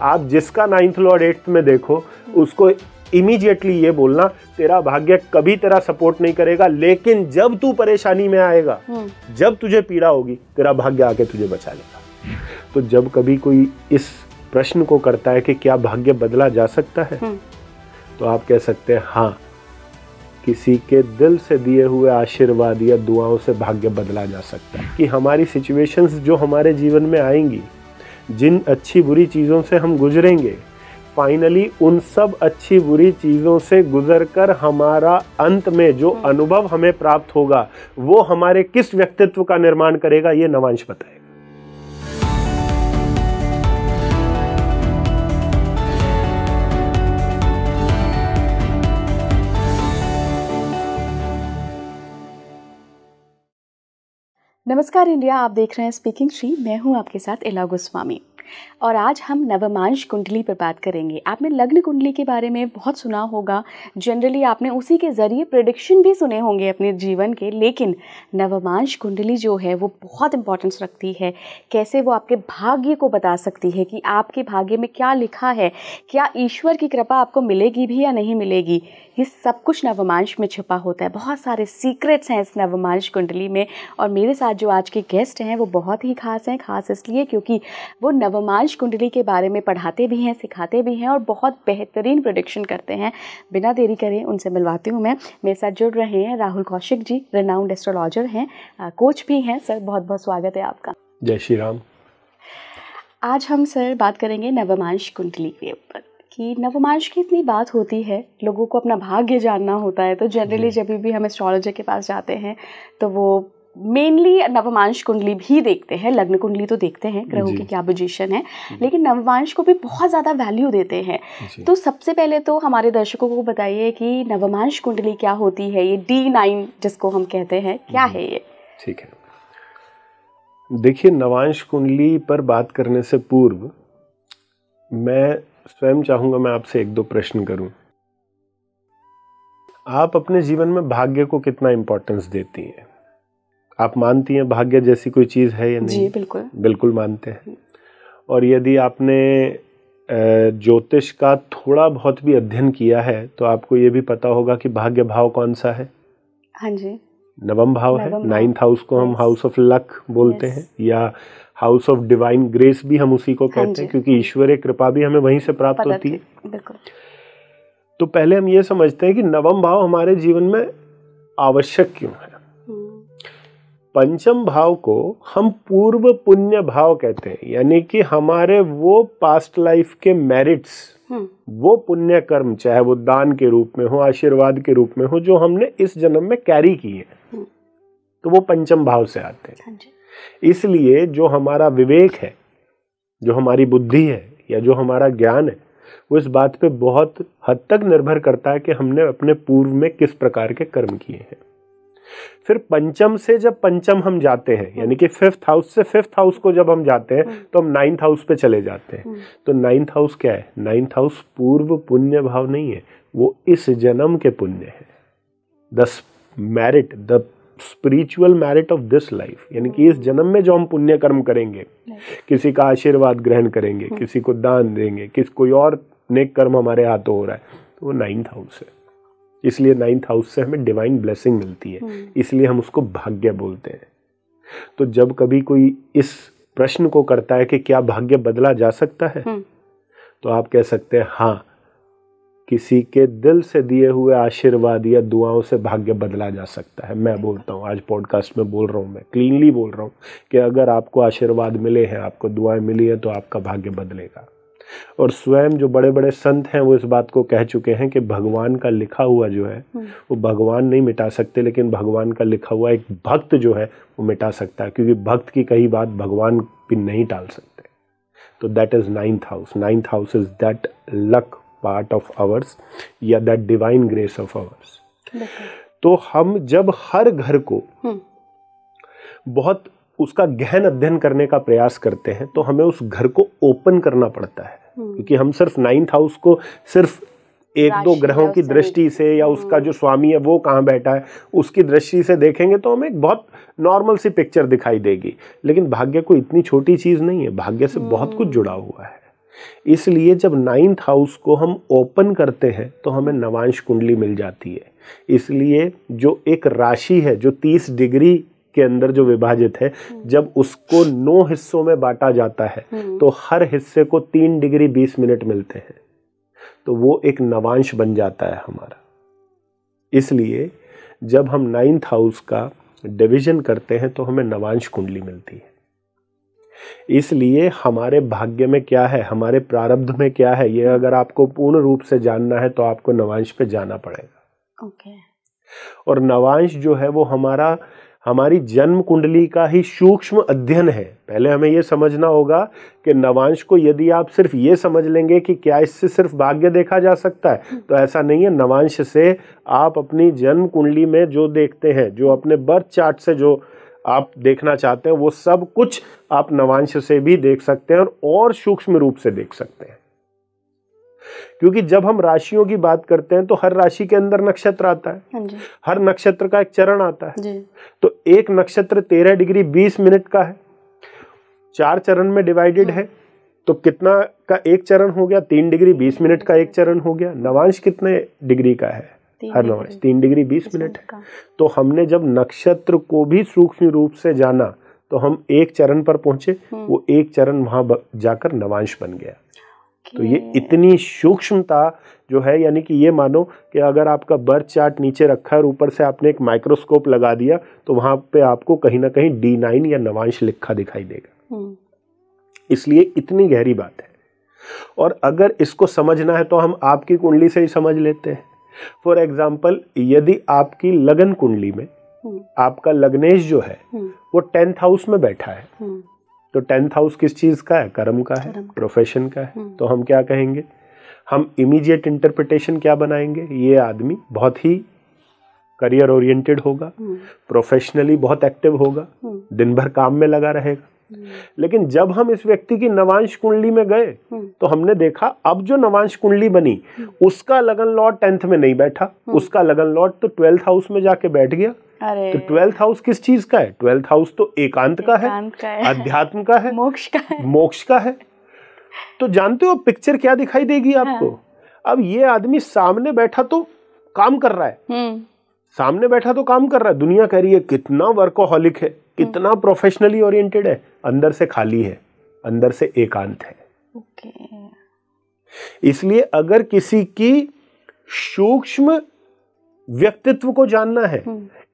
आप जिसका 9th Lord 8th में देखो उसको इमीडिएटली ये बोलना तेरा भाग्य कभी तेरा सपोर्ट नहीं करेगा, लेकिन जब तू परेशानी में आएगा, जब तुझे पीड़ा होगी, तेरा भाग्य आके तुझे बचा लेगा। तो जब कभी कोई इस प्रश्न को करता है कि क्या भाग्य बदला जा सकता है, तो आप कह सकते हैं हाँ, किसी के दिल से दिए हुए आशीर्वाद या दुआओं से भाग्य बदला जा सकता है। कि हमारी सिचुएशंस जो हमारे जीवन में आएंगी, जिन अच्छी बुरी चीज़ों से हम गुजरेंगे, फाइनली उन सब अच्छी बुरी चीज़ों से गुजरकर हमारा अंत में जो अनुभव हमें प्राप्त होगा वो हमारे किस व्यक्तित्व का निर्माण करेगा, ये नवांश बताएगा। नमस्कार इंडिया, आप देख रहे हैं स्पीकिंग श्री। मैं हूं आपके साथ इला गोस्वामी और आज हम नवमांश कुंडली पर बात करेंगे। आपने लग्न कुंडली के बारे में बहुत सुना होगा, जनरली आपने उसी के ज़रिए प्रेडिक्शन भी सुने होंगे अपने जीवन के, लेकिन नवमांश कुंडली जो है वो बहुत इंपॉर्टेंस रखती है। कैसे वो आपके भाग्य को बता सकती है कि आपके भाग्य में क्या लिखा है, क्या ईश्वर की कृपा आपको मिलेगी भी या नहीं मिलेगी, ये सब कुछ नवमांश में छुपा होता है। बहुत सारे सीक्रेट्स हैं इस नवमांश कुंडली में और मेरे साथ जो आज के गेस्ट हैं वो बहुत ही खास हैं। खास इसलिए क्योंकि वो नवमांश कुंडली के बारे में पढ़ाते भी हैं, सिखाते भी हैं और बहुत बेहतरीन प्रेडिक्शन करते हैं। बिना देरी करें उनसे मिलवाती हूँ मैं। मेरे साथ जुड़ रहे हैं राहुल कौशिक जी, रेनाउंड एस्ट्रोलॉजर हैं, कोच भी हैं। सर बहुत बहुत स्वागत है आपका। जय श्री राम। आज हम सर बात करेंगे नवमांश कुंडली के ऊपर कि नवमांश की इतनी बात होती है, लोगों को अपना भाग्य जानना होता है, तो जनरली जब भी हम एस्ट्रोलॉजर के पास जाते हैं तो वो मेनली नवमांश कुंडली भी देखते हैं। लग्न कुंडली तो देखते हैं, ग्रहों की क्या पोजीशन है, लेकिन नवमांश को भी बहुत ज़्यादा वैल्यू देते हैं। तो सबसे पहले तो हमारे दर्शकों को बताइए कि नवमांश कुंडली क्या होती है, ये D9 जिसको हम कहते हैं, क्या है ये? ठीक है, देखिए नवांश कुंडली पर बात करने से पूर्व मैं स्वयं चाहूंगा मैं आपसे एक दो प्रश्न करूं। आप अपने जीवन में भाग्य को कितना इंपॉर्टेंस देती हैं? आप मानती हैं भाग्य जैसी कोई चीज है या नहीं? जी बिल्कुल, बिल्कुल मानते हैं। और यदि आपने ज्योतिष का थोड़ा बहुत भी अध्ययन किया है तो आपको ये भी पता होगा कि भाग्य भाव कौन सा है? हाँ जी, नवम भाव है। 9th हाउस को हम हाउस ऑफ लक बोलते हैं या हाउस ऑफ डिवाइन ग्रेस भी हम उसी को कहते हैं, क्योंकि ईश्वरीय कृपा भी हमें वहीं से प्राप्त होती है। बिल्कुल। तो पहले हम ये समझते हैं कि नवम भाव हमारे जीवन में आवश्यक क्यों है। पंचम भाव को हम पूर्व पुण्य भाव कहते हैं, यानी कि हमारे वो पास्ट लाइफ के मेरिट्स, वो पुण्य कर्म, चाहे वो दान के रूप में हो, आशीर्वाद के रूप में हो, जो हमने इस जन्म में कैरी किए हैं, तो वो पंचम भाव से आते हैं। इसलिए जो हमारा विवेक है, जो हमारी बुद्धि है या जो हमारा ज्ञान है, वो इस बात पे बहुत हद तक निर्भर करता है कि हमने अपने पूर्व में किस प्रकार के कर्म किए हैं। फिर पंचम से जब पंचम हम जाते हैं, यानी कि 5th हाउस से 5th हाउस को जब हम जाते हैं तो हम 9th हाउस पे चले जाते हैं। तो 9th हाउस क्या है? 9th हाउस पूर्व पुण्य भाव नहीं है, वो इस जन्म के पुण्य है। The merit, the spiritual merit of this life, यानी कि इस जन्म में जो हम पुण्य कर्म करेंगे, किसी का आशीर्वाद ग्रहण करेंगे, किसी को दान देंगे, कोई और नेक कर्म हमारे हाथों हो रहा है, तो वो 9th हाउस है। इसलिए 9th हाउस से हमें डिवाइन ब्लेसिंग मिलती है, इसलिए हम उसको भाग्य बोलते हैं। तो जब कभी कोई इस प्रश्न को करता है कि क्या भाग्य बदला जा सकता है, तो आप कह सकते हैं हाँ, किसी के दिल से दिए हुए आशीर्वाद या दुआओं से भाग्य बदला जा सकता है। मैं बोलता हूँ, आज पॉडकास्ट में बोल रहा हूँ, मैं क्लीनली बोल रहा हूँ कि अगर आपको आशीर्वाद मिले हैं, आपको दुआएं मिली है, तो आपका भाग्य बदलेगा। और स्वयं जो बड़े बड़े संत हैं वो इस बात को कह चुके हैं कि भगवान का लिखा हुआ जो है वो भगवान नहीं मिटा सकते, लेकिन भगवान का लिखा हुआ एक भक्त जो है वो मिटा सकता है, क्योंकि भक्त की कही बात भगवान भी नहीं टाल सकते। तो that is 9th house. 9th house is that luck part of ours या that divine grace of ours. तो हम जब हर घर को बहुत उसका गहन अध्ययन करने का प्रयास करते हैं तो हमें उस घर को ओपन करना पड़ता है, क्योंकि हम सिर्फ 9th हाउस को सिर्फ एक दो ग्रहों की दृष्टि से या उसका जो स्वामी है वो कहाँ बैठा है उसकी दृष्टि से देखेंगे तो हमें एक बहुत नॉर्मल सी पिक्चर दिखाई देगी। लेकिन भाग्य कोई इतनी छोटी चीज नहीं है, भाग्य से बहुत कुछ जुड़ा हुआ है। इसलिए जब 9th हाउस को हम ओपन करते हैं तो हमें नवांश कुंडली मिल जाती है। इसलिए जो एक राशि है जो 30 डिग्री के अंदर जो विभाजित है, जब उसको 9 हिस्सों में बांटा जाता है तो हर हिस्से को 3 डिग्री 20 मिनट मिलते हैं, तो वो एक नवांश बन जाता है हमारा। इसलिए जब हम 9th हाउस का डिवीजन करते हैं तो हमें नवांश कुंडली मिलती है। इसलिए हमारे भाग्य में क्या है, हमारे प्रारब्ध में क्या है, ये अगर आपको पूर्ण रूप से जानना है तो आपको नवांश पे जाना पड़ेगा। ओके। और नवांश जो है वो हमारी जन्म कुंडली का ही सूक्ष्म अध्ययन है। पहले हमें ये समझना होगा कि नवांश को यदि आप सिर्फ ये समझ लेंगे कि क्या इससे सिर्फ भाग्य देखा जा सकता है, तो ऐसा नहीं है। नवांश से आप अपनी जन्म कुंडली में जो देखते हैं, जो अपने बर्थ चार्ट से जो आप देखना चाहते हैं, वो सब कुछ आप नवांश से भी देख सकते हैं और सूक्ष्म रूप से देख सकते हैं। क्योंकि जब हम राशियों की बात करते हैं तो हर राशि के अंदर नक्षत्र आता है, हर नक्षत्र का एक चरण आता है जी। तो एक नक्षत्र 13 डिग्री 20 मिनट का है, 4 चरण में डिवाइडेड है, तो कितना का एक चरण हो गया? 3 डिग्री 20 मिनट का एक चरण हो गया। नवांश कितने डिग्री का है? हर नवांश 3 डिग्री 20 मिनट है। तो हमने जब नक्षत्र को भी सूक्ष्म रूप से जाना तो हम एक चरण पर पहुंचे, वो एक चरण वहां जाकर नवांश बन गया। तो ये इतनी सूक्ष्मता जो है, यानी कि ये मानो कि अगर आपका बर्थ चार्ट नीचे रखा है और ऊपर से आपने एक माइक्रोस्कोप लगा दिया तो वहां पे आपको कहीं ना कहीं D9 या नवांश लिखा दिखाई देगा। इसलिए इतनी गहरी बात है। और अगर इसको समझना है तो हम आपकी कुंडली से ही समझ लेते हैं। फॉर एग्जाम्पल, यदि आपकी लगन कुंडली में आपका लग्नेश जो है वो 10th हाउस में बैठा है, तो 10th हाउस किस चीज का है? कर्म का है, प्रोफेशन का है। तो हम क्या कहेंगे? हम इमीडिएट इंटरप्रिटेशन क्या बनाएंगे? ये आदमी बहुत ही करियर ओरिएंटेड होगा, प्रोफेशनली बहुत एक्टिव होगा, दिन भर काम में लगा रहेगा। लेकिन जब हम इस व्यक्ति की नवांश कुंडली में गए तो हमने देखा अब जो नवांश कुंडली बनी उसका लगन लॉर्ड 10th में नहीं बैठा, उसका लगन लॉर्ड तो 12th हाउस में जाके बैठ गया। तो 12th हाउस किस चीज का है? 12th हाउस तो एकांत का है, अध्यात्म का है, मोक्ष का है। तो जानते हो पिक्चर क्या दिखाई देगी आपको? अब ये आदमी सामने बैठा तो काम कर रहा है, सामने बैठा तो काम कर रहा है, दुनिया कह रही है कितना वर्कोहॉलिक है, कितना प्रोफेशनली ओरिएंटेड है, अंदर से खाली है, अंदर से एकांत है। इसलिए अगर किसी की सूक्ष्म व्यक्तित्व को जानना है,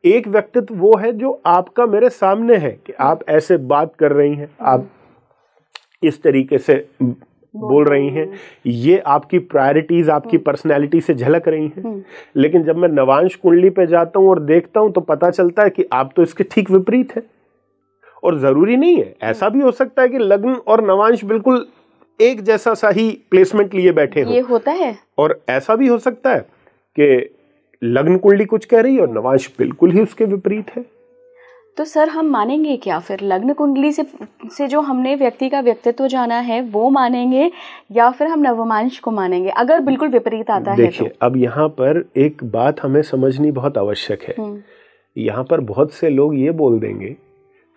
एक व्यक्तित्व वो है जो आपका मेरे सामने है कि आप ऐसे बात कर रही हैं, आप इस तरीके से बोल रही हैं, ये आपकी प्रायोरिटीज, आपकी पर्सनैलिटी से झलक रही हैं। लेकिन जब मैं नवांश कुंडली पे जाता हूं और देखता हूं तो पता चलता है कि आप तो इसके ठीक विपरीत है। और जरूरी नहीं है, ऐसा भी हो सकता है कि लग्न और नवांश बिल्कुल एक जैसा सा ही प्लेसमेंट लिए बैठे हो, ये होता है। और ऐसा भी हो सकता है कि लग्न कुंडली कुछ कह रही है और नवांश बिल्कुल ही उसके विपरीत है। तो सर हम मानेंगे क्या फिर? लग्न कुंडली से जो हमने व्यक्ति का व्यक्तित्व जाना है वो मानेंगे या फिर हम नवमांश को मानेंगे अगर बिल्कुल विपरीत आता है? देखिए, अब यहाँ पर एक बात हमें समझनी बहुत आवश्यक है। यहाँ पर बहुत से लोग ये बोल देंगे,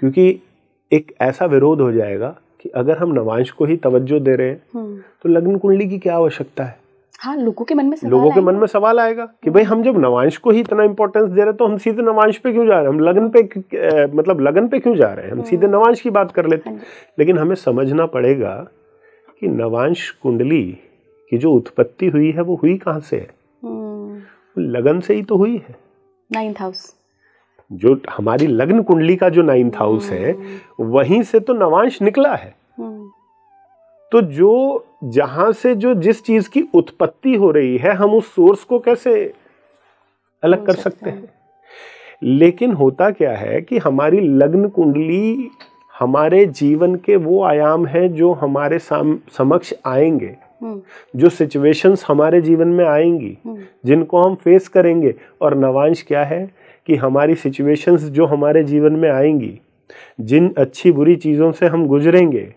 क्योंकि एक ऐसा विरोध हो जाएगा कि अगर हम नवांश को ही तवज्जो दे रहे हैं तो लग्न कुंडली की क्या आवश्यकता है। हाँ, लोगों के मन में सवाल आएगा कि भाई हम जब नवांश को ही इतना इंपॉर्टेंस दे रहे हैं तो हम सीधे नवांश पे क्यों जा रहे हैं, हम लगन पे क्यों जा रहे हैं, हम सीधे नवांश की बात कर लेते हैं। लेकिन हमें समझना पड़ेगा कि नवांश कुंडली की जो उत्पत्ति हुई है वो हुई कहाँ से है? लगन से ही तो हुई है। 9th हाउस, जो हमारी लग्न कुंडली का जो 9th हाउस है वहीं से तो नवांश निकला है। तो जो जहां से जो जिस चीज की उत्पत्ति हो रही है, हम उस सोर्स को कैसे अलग कर सकते हैं? लेकिन होता क्या है कि हमारी लग्न कुंडली हमारे जीवन के वो आयाम हैं जो हमारे समक्ष आएंगे, जो सिचुएशंस हमारे जीवन में आएंगी, जिनको हम फेस करेंगे। और नवांश क्या है कि हमारी सिचुएशंस जो हमारे जीवन में आएंगी, जिन अच्छी बुरी चीजों से हम गुजरेंगे,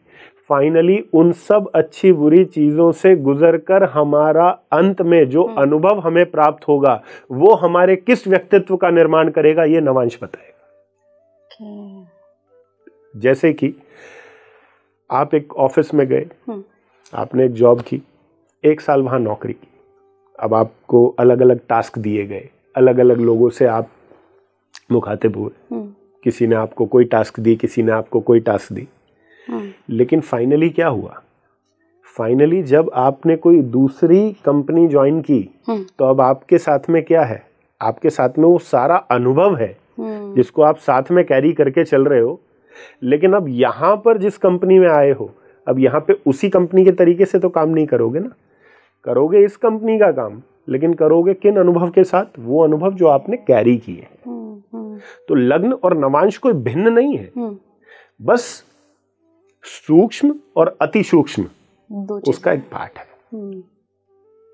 फाइनली उन सब अच्छी बुरी चीजों से गुजरकर हमारा अंत में जो अनुभव हमें प्राप्त होगा वो हमारे किस व्यक्तित्व का निर्माण करेगा, ये नवांश बताएगा। जैसे कि आप एक ऑफिस में गए, आपने एक जॉब की, 1 साल वहाँ नौकरी की, अब आपको अलग अलग टास्क दिए गए, अलग अलग लोगों से आप मुखातिब हुए, किसी ने आपको कोई टास्क दी, किसी ने आपको कोई टास्क दी, लेकिन फाइनली क्या हुआ? फाइनली जब आपने कोई दूसरी कंपनी ज्वाइन की तो अब आपके साथ में क्या है? आपके साथ में वो सारा अनुभव है जिसको आप साथ में कैरी करके चल रहे हो, लेकिन अब यहाँ पर जिस कंपनी में आए हो, अब यहाँ पे उसी कंपनी के तरीके से तो काम नहीं करोगे ना, करोगे इस कंपनी का काम, लेकिन करोगे किन अनुभव के साथ? वो अनुभव जो आपने कैरी किए। तो लग्न और नवांश कोई भिन्न नहीं है, बस सूक्ष्म और अति सूक्ष्म उसका एक पार्ट है।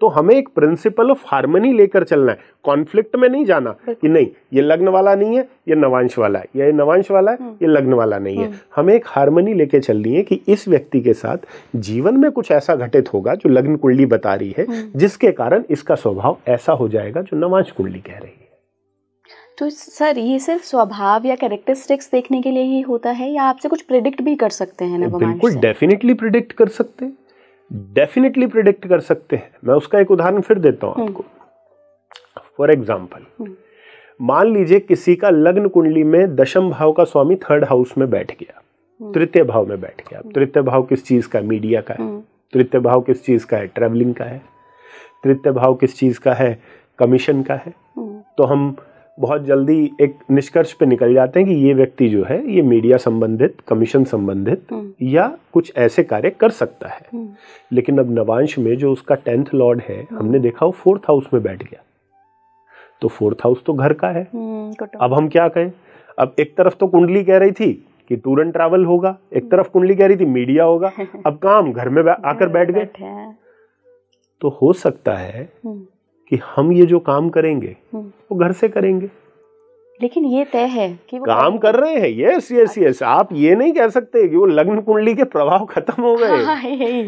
तो हमें एक प्रिंसिपल ऑफ हार्मनी लेकर चलना है, कॉन्फ्लिक्ट में नहीं जाना कि नहीं ये लग्न वाला नहीं है, ये नवांश वाला है, या ये नवांश वाला है, ये लग्न वाला नहीं है। हमें एक हार्मनी लेके चलनी है कि इस व्यक्ति के साथ जीवन में कुछ ऐसा घटित होगा जो लग्न कुंडली बता रही है, जिसके कारण इसका स्वभाव ऐसा हो जाएगा जो नवांश कुंडली कह रही है। तो सर ये सिर्फ स्वभाव या कैरेक्टरिस्टिक्स देखने के लिए ही होता है, या आपसे कुछ प्रिडिक्ट भी कर सकते हैं नवमांश से? बिल्कुल, डेफिनेटली प्रिडिक्ट कर सकते हैं, डेफिनेटली प्रिडिक्ट कर सकते हैं। मैं उसका एक उदाहरण फिर देता हूं आपको। फॉर एग्जाम्पल, मान लीजिए किसी का लग्न कुंडली में दशम भाव का स्वामी 3rd हाउस में बैठ गया, तृतीय भाव में बैठ गया। तृतीय भाव किस चीज का? मीडिया का है। तृतीय भाव किस चीज का है? ट्रैवलिंग का है। तृतीय भाव किस चीज का है? कमीशन का है। तो हम बहुत जल्दी एक निष्कर्ष पे निकल जाते हैं कि ये व्यक्ति जो है ये मीडिया संबंधित, कमीशन संबंधित या कुछ ऐसे कार्य कर सकता है। लेकिन अब नवांश में जो उसका 10th लॉर्ड है, हमने देखा वो 4th हाउस में बैठ गया, तो 4th हाउस तो घर का है। अब हम क्या कहें? अब एक तरफ तो कुंडली कह रही थी कि टूर एंड ट्रैवल होगा, एक तरफ कुंडली कह रही थी मीडिया होगा, अब काम घर में आकर बैठ गए। तो हो सकता है कि हम ये जो काम करेंगे वो घर से करेंगे, लेकिन ये तय है कि वो काम कर रहे हैं। यस यस यस, आप ये नहीं कह सकते कि वो लग्न कुंडली के प्रभाव खत्म हो गए।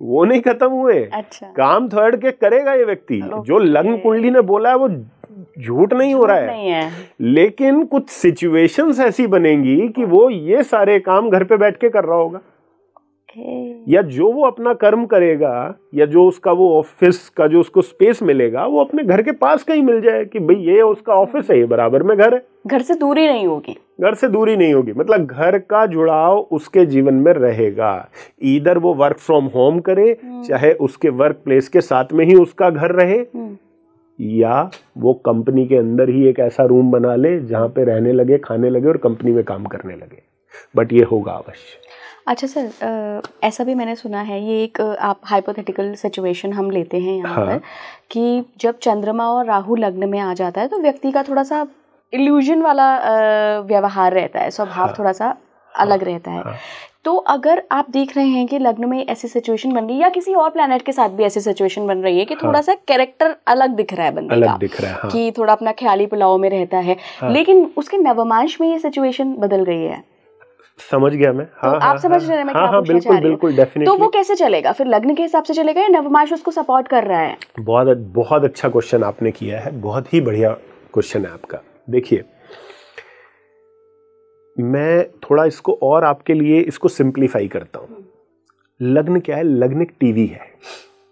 वो नहीं खत्म हुए। अच्छा। काम थर्ड के करेगा ये व्यक्ति। जो लग्न कुंडली ने बोला है वो झूठ नहीं हो रहा है, लेकिन कुछ सिचुएशंस ऐसी बनेंगी कि वो ये सारे काम घर पे बैठ के कर रहा होगा। या जो वो अपना कर्म करेगा, या जो उसका वो ऑफिस का जो उसको स्पेस मिलेगा, वो अपने घर के पास कहीं मिल जाए कि भाई ये उसका ऑफिस है, ये बराबर में घर है, घर से दूरी नहीं होगी। घर से दूरी नहीं होगी, मतलब घर का जुड़ाव उसके जीवन में रहेगा। ईदर वो वर्क फ्रॉम होम करे, चाहे उसके वर्क प्लेस के साथ में ही उसका घर रहे, या वो कंपनी के अंदर ही एक ऐसा रूम बना ले जहां पे रहने लगे, खाने लगे और कंपनी में काम करने लगे। बट ये होगा अवश्य। अच्छा सर, ऐसा भी मैंने सुना है, ये एक आप हाइपोथेटिकल सिचुएशन हम लेते हैं यहाँ पर कि जब चंद्रमा और राहु लग्न में आ जाता है तो व्यक्ति का थोड़ा सा इल्यूजन वाला व्यवहार रहता है, स्वभाव थोड़ा सा अलग रहता है। तो अगर आप देख रहे हैं कि लग्न में ऐसी सिचुएशन बन रही है, या किसी और प्लैनेट के साथ भी ऐसी सिचुएशन बन रही है कि थोड़ा सा कैरेक्टर अलग दिख रहा है बंदे का, दिख रहा है, कि थोड़ा अपना ख्याली पुलाव में रहता है, लेकिन उसके नवमांश में ये सिचुएशन बदल गई है। समझ गया मैं। तो आप समझ रहे हैं मैं क्या पूछना चाह रही हूं? डेफिनेटली। तो वो कैसे चलेगा फिर? लग्न के हिसाब से चलेगा या नवमांश उसको सपोर्ट कर रहा है? बहुत अच्छा क्वेश्चन आपने किया है, बहुत ही बढ़िया क्वेश्चन है आपका। देखिए, मैं थोड़ा इसको और आपके लिए इसको सिंप्लीफाई करता हूं। लग्न क्या है? लग्न एक टीवी है,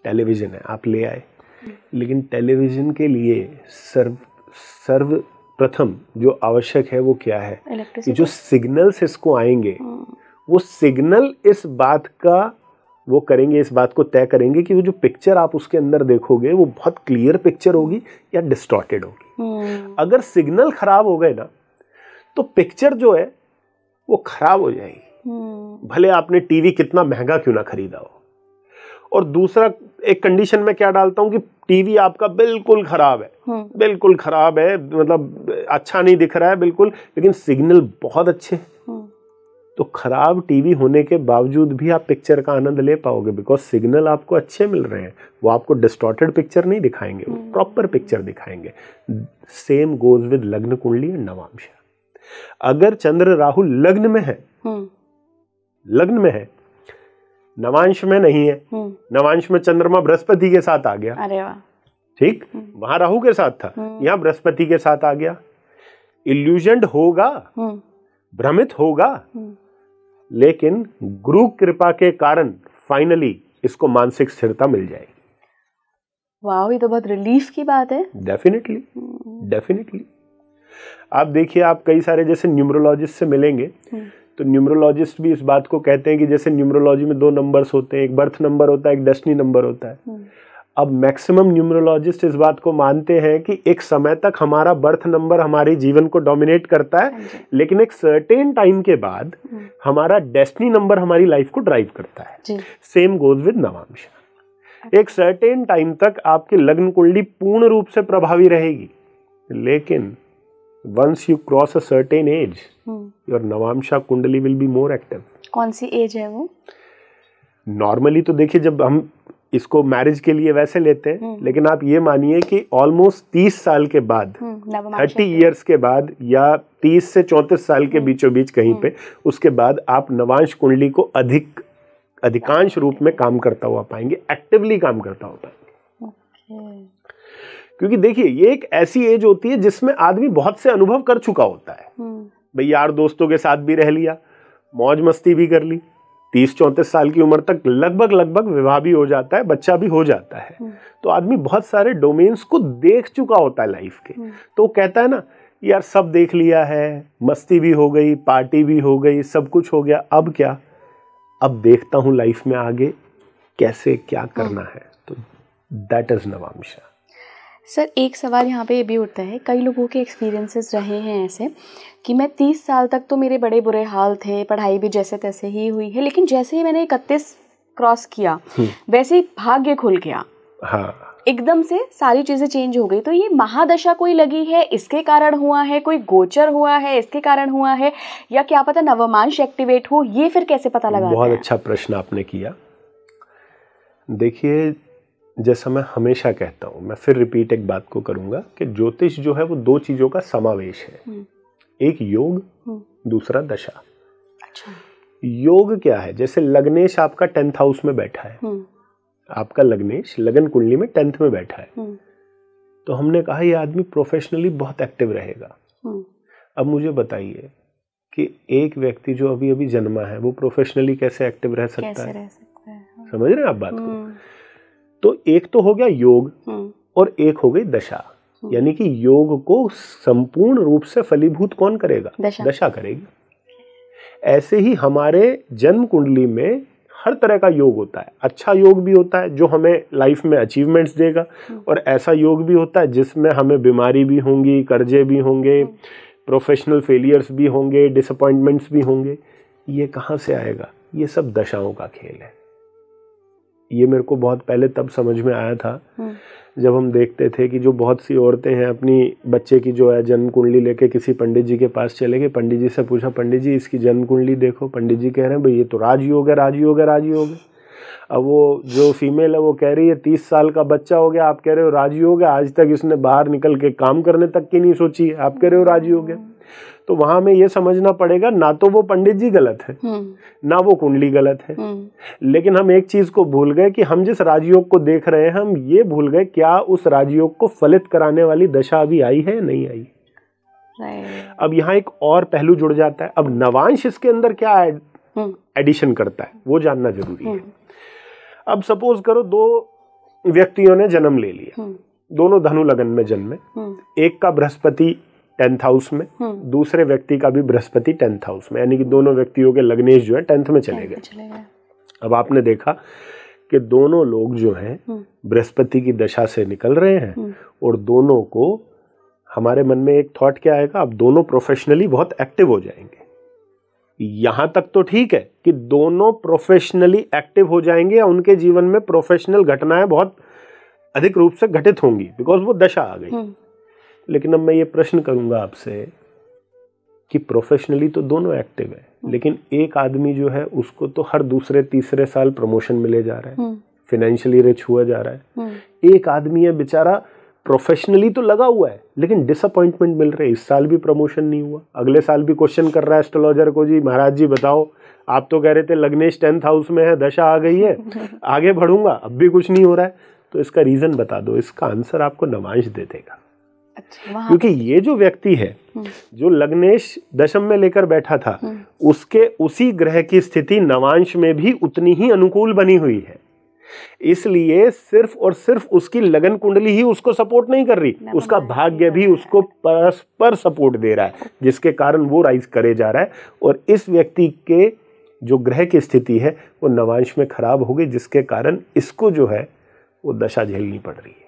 टेलीविजन है, आप ले आए, लेकिन टेलीविजन के लिए सर्वप्रथम जो आवश्यक है वो क्या है? कि जो सिग्नल्स इसको आएंगे, वो सिग्नल इस बात का वो करेंगे, इस बात को तय करेंगे कि वो जो पिक्चर आप उसके अंदर देखोगे वो बहुत क्लियर पिक्चर होगी या डिस्टॉर्टेड होगी। अगर सिग्नल खराब हो गए ना तो पिक्चर जो है वो खराब हो जाएगी, भले आपने टीवी कितना महंगा क्यों ना खरीदा हो। और दूसरा एक कंडीशन में क्या डालता हूं कि टीवी आपका बिल्कुल खराब है, बिल्कुल खराब है, मतलब अच्छा नहीं दिख रहा है बिल्कुल, लेकिन सिग्नल बहुत अच्छे हैं, तो खराब टीवी होने के बावजूद भी आप पिक्चर का आनंद ले पाओगे, बिकॉज सिग्नल आपको अच्छे मिल रहे हैं। वो आपको डिस्टॉर्टेड पिक्चर नहीं दिखाएंगे, वो प्रॉपर पिक्चर दिखाएंगे। सेम गोज विद लग्न कुंडली एंड नवांश। अगर चंद्र राहु लग्न में है, लग्न में है, नवांश में नहीं है, नवांश में चंद्रमा बृहस्पति के साथ आ गया, अरे वाह, ठीक, वहां राहु के साथ था, यहां बृहस्पति के साथ आ गया, इल्यूजन्ड होगा, भ्रमित होगा, लेकिन गुरु कृपा के कारण फाइनली इसको मानसिक स्थिरता मिल जाएगी। वाह, ये तो बहुत रिलीफ की बात है। Definitely, definitely. आप देखिए, आप कई सारे जैसे न्यूमरोलॉजिस्ट से मिलेंगे तो न्यूमरोलॉजिस्ट भी इस बात को कहते हैं कि जैसे न्यूमरोलॉजी में 2 नंबर्स होते हैं, एक बर्थ नंबर होता है, एक डेस्टिनी नंबर होता है। अब मैक्सिमम न्यूमरोलॉजिस्ट इस बात को मानते हैं कि एक समय तक हमारा बर्थ नंबर हमारे जीवन को डोमिनेट करता है, लेकिन एक सर्टेन टाइम के बाद हमारा डेस्टिनी नंबर हमारी लाइफ को ड्राइव करता है। Same goes with Navamsa. एक सर्टेन टाइम तक आपकी लग्न कुंडली पूर्ण रूप से प्रभावी रहेगी, लेकिन once you cross a certain age your navamsha kundli will be more active. कौन सी एज है वो? नॉर्मली तो देखिए, जब हम इसको मैरिज के लिए वैसे लेते हैं, लेकिन आप ये मानिए कि ऑलमोस्ट 30 साल के बाद, 30 इयर्स के बाद, या 30 से 34 साल के बीचों बीच कहीं पे, उसके बाद आप नवांश कुंडली को अधिकांश रूप में काम करता हुआ पाएंगे, एक्टिवली काम करता हुआ पाएंगे। क्योंकि देखिए, ये एक ऐसी एज होती है जिसमें आदमी बहुत से अनुभव कर चुका होता है। भाई यार दोस्तों के साथ भी रह लिया, मौज मस्ती भी कर ली, 30-34 साल की उम्र तक लगभग विवाह भी हो जाता है, बच्चा भी हो जाता है। तो आदमी बहुत सारे डोमेन्स को देख चुका होता है लाइफ के। तो वो कहता है ना, यार सब देख लिया है, मस्ती भी हो गई, पार्टी भी हो गई, सब कुछ हो गया, अब क्या? अब देखता हूं लाइफ में आगे कैसे क्या करना है। तो दैट इज नवांशा। सर, एक सवाल यहाँ पे ये भी उठता है, कई लोगों के एक्सपीरियंसेस रहे हैं ऐसे कि मैं 30 साल तक तो मेरे बड़े बुरे हाल थे, पढ़ाई भी जैसे तैसे ही हुई है, लेकिन जैसे ही मैंने 31 क्रॉस किया वैसे ही भाग्य खुल गया। हाँ, एकदम से सारी चीजें चेंज हो गई। तो ये महादशा कोई लगी है, इसके कारण हुआ है, कोई गोचर हुआ है इसके कारण हुआ है, या क्या पता नवमांश एक्टिवेट हो, ये फिर कैसे पता लगा? बहुत अच्छा प्रश्न आपने किया। देखिए, जैसा मैं हमेशा कहता हूं, मैं फिर रिपीट एक बात को करूंगा कि ज्योतिष जो है वो 2 चीजों का समावेश है। एक योग, दूसरा दशा। अच्छा। योग क्या है? जैसे लग्नेश आपका 10th हाउस में बैठा है, आपका लग्नेश लगन कुंडली में 10th में बैठा है, तो हमने कहा ये आदमी प्रोफेशनली बहुत एक्टिव रहेगा। अब मुझे बताइए कि एक व्यक्ति जो अभी अभी जन्मा है वो प्रोफेशनली कैसे एक्टिव रह सकता है? समझ रहे हैं आप बात को? तो एक तो हो गया योग और एक हो गई दशा। यानी कि योग को संपूर्ण रूप से फलीभूत कौन करेगा? दशा करेगी। ऐसे ही हमारे जन्म कुंडली में हर तरह का योग होता है। अच्छा योग भी होता है जो हमें लाइफ में अचीवमेंट्स देगा, और ऐसा योग भी होता है जिसमें हमें बीमारी भी होंगी, कर्जे भी होंगे, प्रोफेशनल फेलियर्स भी होंगे, डिसअपॉइंटमेंट्स भी होंगे। ये कहाँ से आएगा? ये सब दशाओं का खेल है। ये मेरे को बहुत पहले तब समझ में आया था जब हम देखते थे कि जो बहुत सी औरतें हैं अपनी बच्चे की जो है जन्म कुंडली लेके किसी पंडित जी के पास चले गए, पंडित जी से पूछा, पंडित जी इसकी जन्म कुंडली देखो। पंडित जी कह रहे हैं भाई ये तो राजयोग है, राजयोग है, राजयोग है। अब वो जो फीमेल है वो कह रही है 30 साल का बच्चा हो गया, आप कह रहे हो राजयोग है, आज तक इसने बाहर निकल के काम करने तक की नहीं सोची, आप कह रहे हो राजयोग है। तो वहां में ये समझना पड़ेगा, ना तो वो पंडित जी गलत है, ना वो कुंडली गलत है, लेकिन हम एक चीज को भूल गए कि हम जिस राजयोग को देख रहे हैं, हम ये भूल गए क्या उस राजयोग को फलित कराने वाली दशा अभी आई है या नहीं आई। अब यहाँ एक और पहलू जुड़ जाता है। अब नवांश इसके अंदर क्या एडिशन करता है वो जानना जरूरी है। अब सपोज करो 2 व्यक्तियों ने जन्म ले लिया, दोनों धनु लगन में जन्मे, एक का बृहस्पति 10th हाउस में, दूसरे व्यक्ति का भी बृहस्पति 10th हाउस में, यानी कि दोनों व्यक्तियों के लग्नेश जो है 10th में चले गए। अब आपने देखा कि दोनों लोग जो हैं बृहस्पति की दशा से निकल रहे हैं, और दोनों को हमारे मन में एक थॉट क्या आएगा, अब दोनों प्रोफेशनली बहुत एक्टिव हो जाएंगे। यहां तक तो ठीक है कि दोनों प्रोफेशनली एक्टिव हो जाएंगे या उनके जीवन में प्रोफेशनल घटनाएं बहुत अधिक रूप से घटित होंगी, बिकॉज वो दशा आ गई। लेकिन अब मैं ये प्रश्न करूंगा आपसे कि प्रोफेशनली तो दोनों एक्टिव है, लेकिन एक आदमी जो है उसको तो हर दूसरे तीसरे साल प्रमोशन मिले जा रहा है, फाइनेंशियली रिच हुआ जा रहा है। एक आदमी है बेचारा प्रोफेशनली तो लगा हुआ है लेकिन डिसअपॉइंटमेंट मिल रही है, इस साल भी प्रमोशन नहीं हुआ, अगले साल भी क्वेश्चन कर रहा है एस्ट्रोलॉजर को, जी महाराज जी बताओ आप तो कह रहे थे लग्नेश 10th हाउस में है, दशा आ गई है, आगे बढ़ूंगा, अब भी कुछ नहीं हो रहा है। तो इसका रीजन बता दो। इसका आंसर आपको नवांश दे देगा। अच्छा, क्योंकि ये जो व्यक्ति है जो लग्नेश दशम में लेकर बैठा था, उसके उसी ग्रह की स्थिति नवांश में भी उतनी ही अनुकूल बनी हुई है। इसलिए सिर्फ और सिर्फ उसकी लगन कुंडली ही उसको सपोर्ट नहीं कर रही, उसका भाग्य भी उसको परस्पर सपोर्ट दे रहा है, जिसके कारण वो राइज करे जा रहा है। और इस व्यक्ति के जो ग्रह की स्थिति है वो नवांश में खराब हो गई, जिसके कारण इसको जो है वो दशा झेलनी पड़ रही है।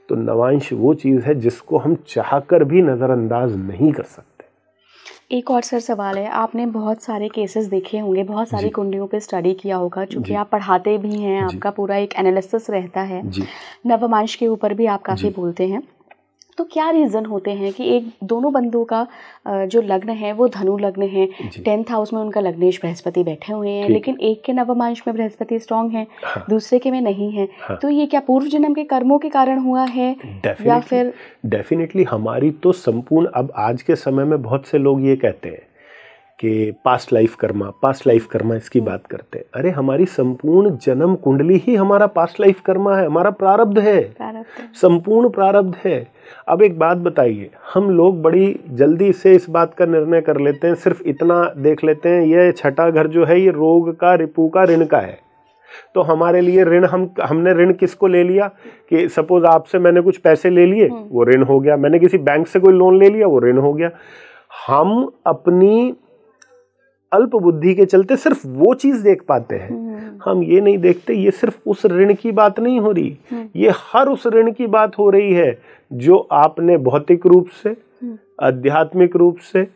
तो नवांश वो चीज है जिसको हम चाहकर भी नजरअंदाज नहीं कर सकते। एक और सर सवाल है, आपने बहुत सारे केसेस देखे होंगे, बहुत सारी कुंडलियों पे स्टडी किया होगा, क्योंकि आप पढ़ाते भी हैं, आपका पूरा एक एनालिसिस रहता है, नवमांश के ऊपर भी आप काफ़ी बोलते हैं। तो क्या रीज़न होते हैं कि एक दोनों बंधुओं का जो लग्न है वो धनु लग्न है, 10th हाउस में उनका लग्नेश बृहस्पति बैठे हुए हैं, लेकिन एक के नवमांश में बृहस्पति स्ट्रांग है, दूसरे के में नहीं है, तो ये क्या पूर्व जन्म के कर्मों के कारण हुआ है या फिर? डेफिनेटली हमारी तो संपूर्ण, अब आज के समय में बहुत से लोग ये कहते हैं कि पास्ट लाइफ कर्मा इसकी बात करते हैं। अरे हमारी संपूर्ण जन्म कुंडली ही हमारा पास्ट लाइफ कर्मा है, हमारा प्रारब्ध है, संपूर्ण प्रारब्ध है। अब एक बात बताइए, हम लोग बड़ी जल्दी से इस बात का निर्णय कर लेते हैं, सिर्फ इतना देख लेते हैं ये छठा घर जो है ये रोग का, रिपु का, ऋण का है। तो हमारे लिए ऋण, हमने ऋण किसको ले लिया कि सपोज आपसे मैंने कुछ पैसे ले लिए, वो ऋण हो गया। मैंने किसी बैंक से कोई लोन ले लिया, वो ऋण हो गया। हम अपनी अल्प बुद्धि के चलते सिर्फ वो चीज देख पाते हैं, हम ये नहीं देखते ये सिर्फ उस ऋण की बात नहीं हो रही, ये हर उस ऋण की बात हो रही है जो आपने भौतिक रूप से, आध्यात्मिक रूप से,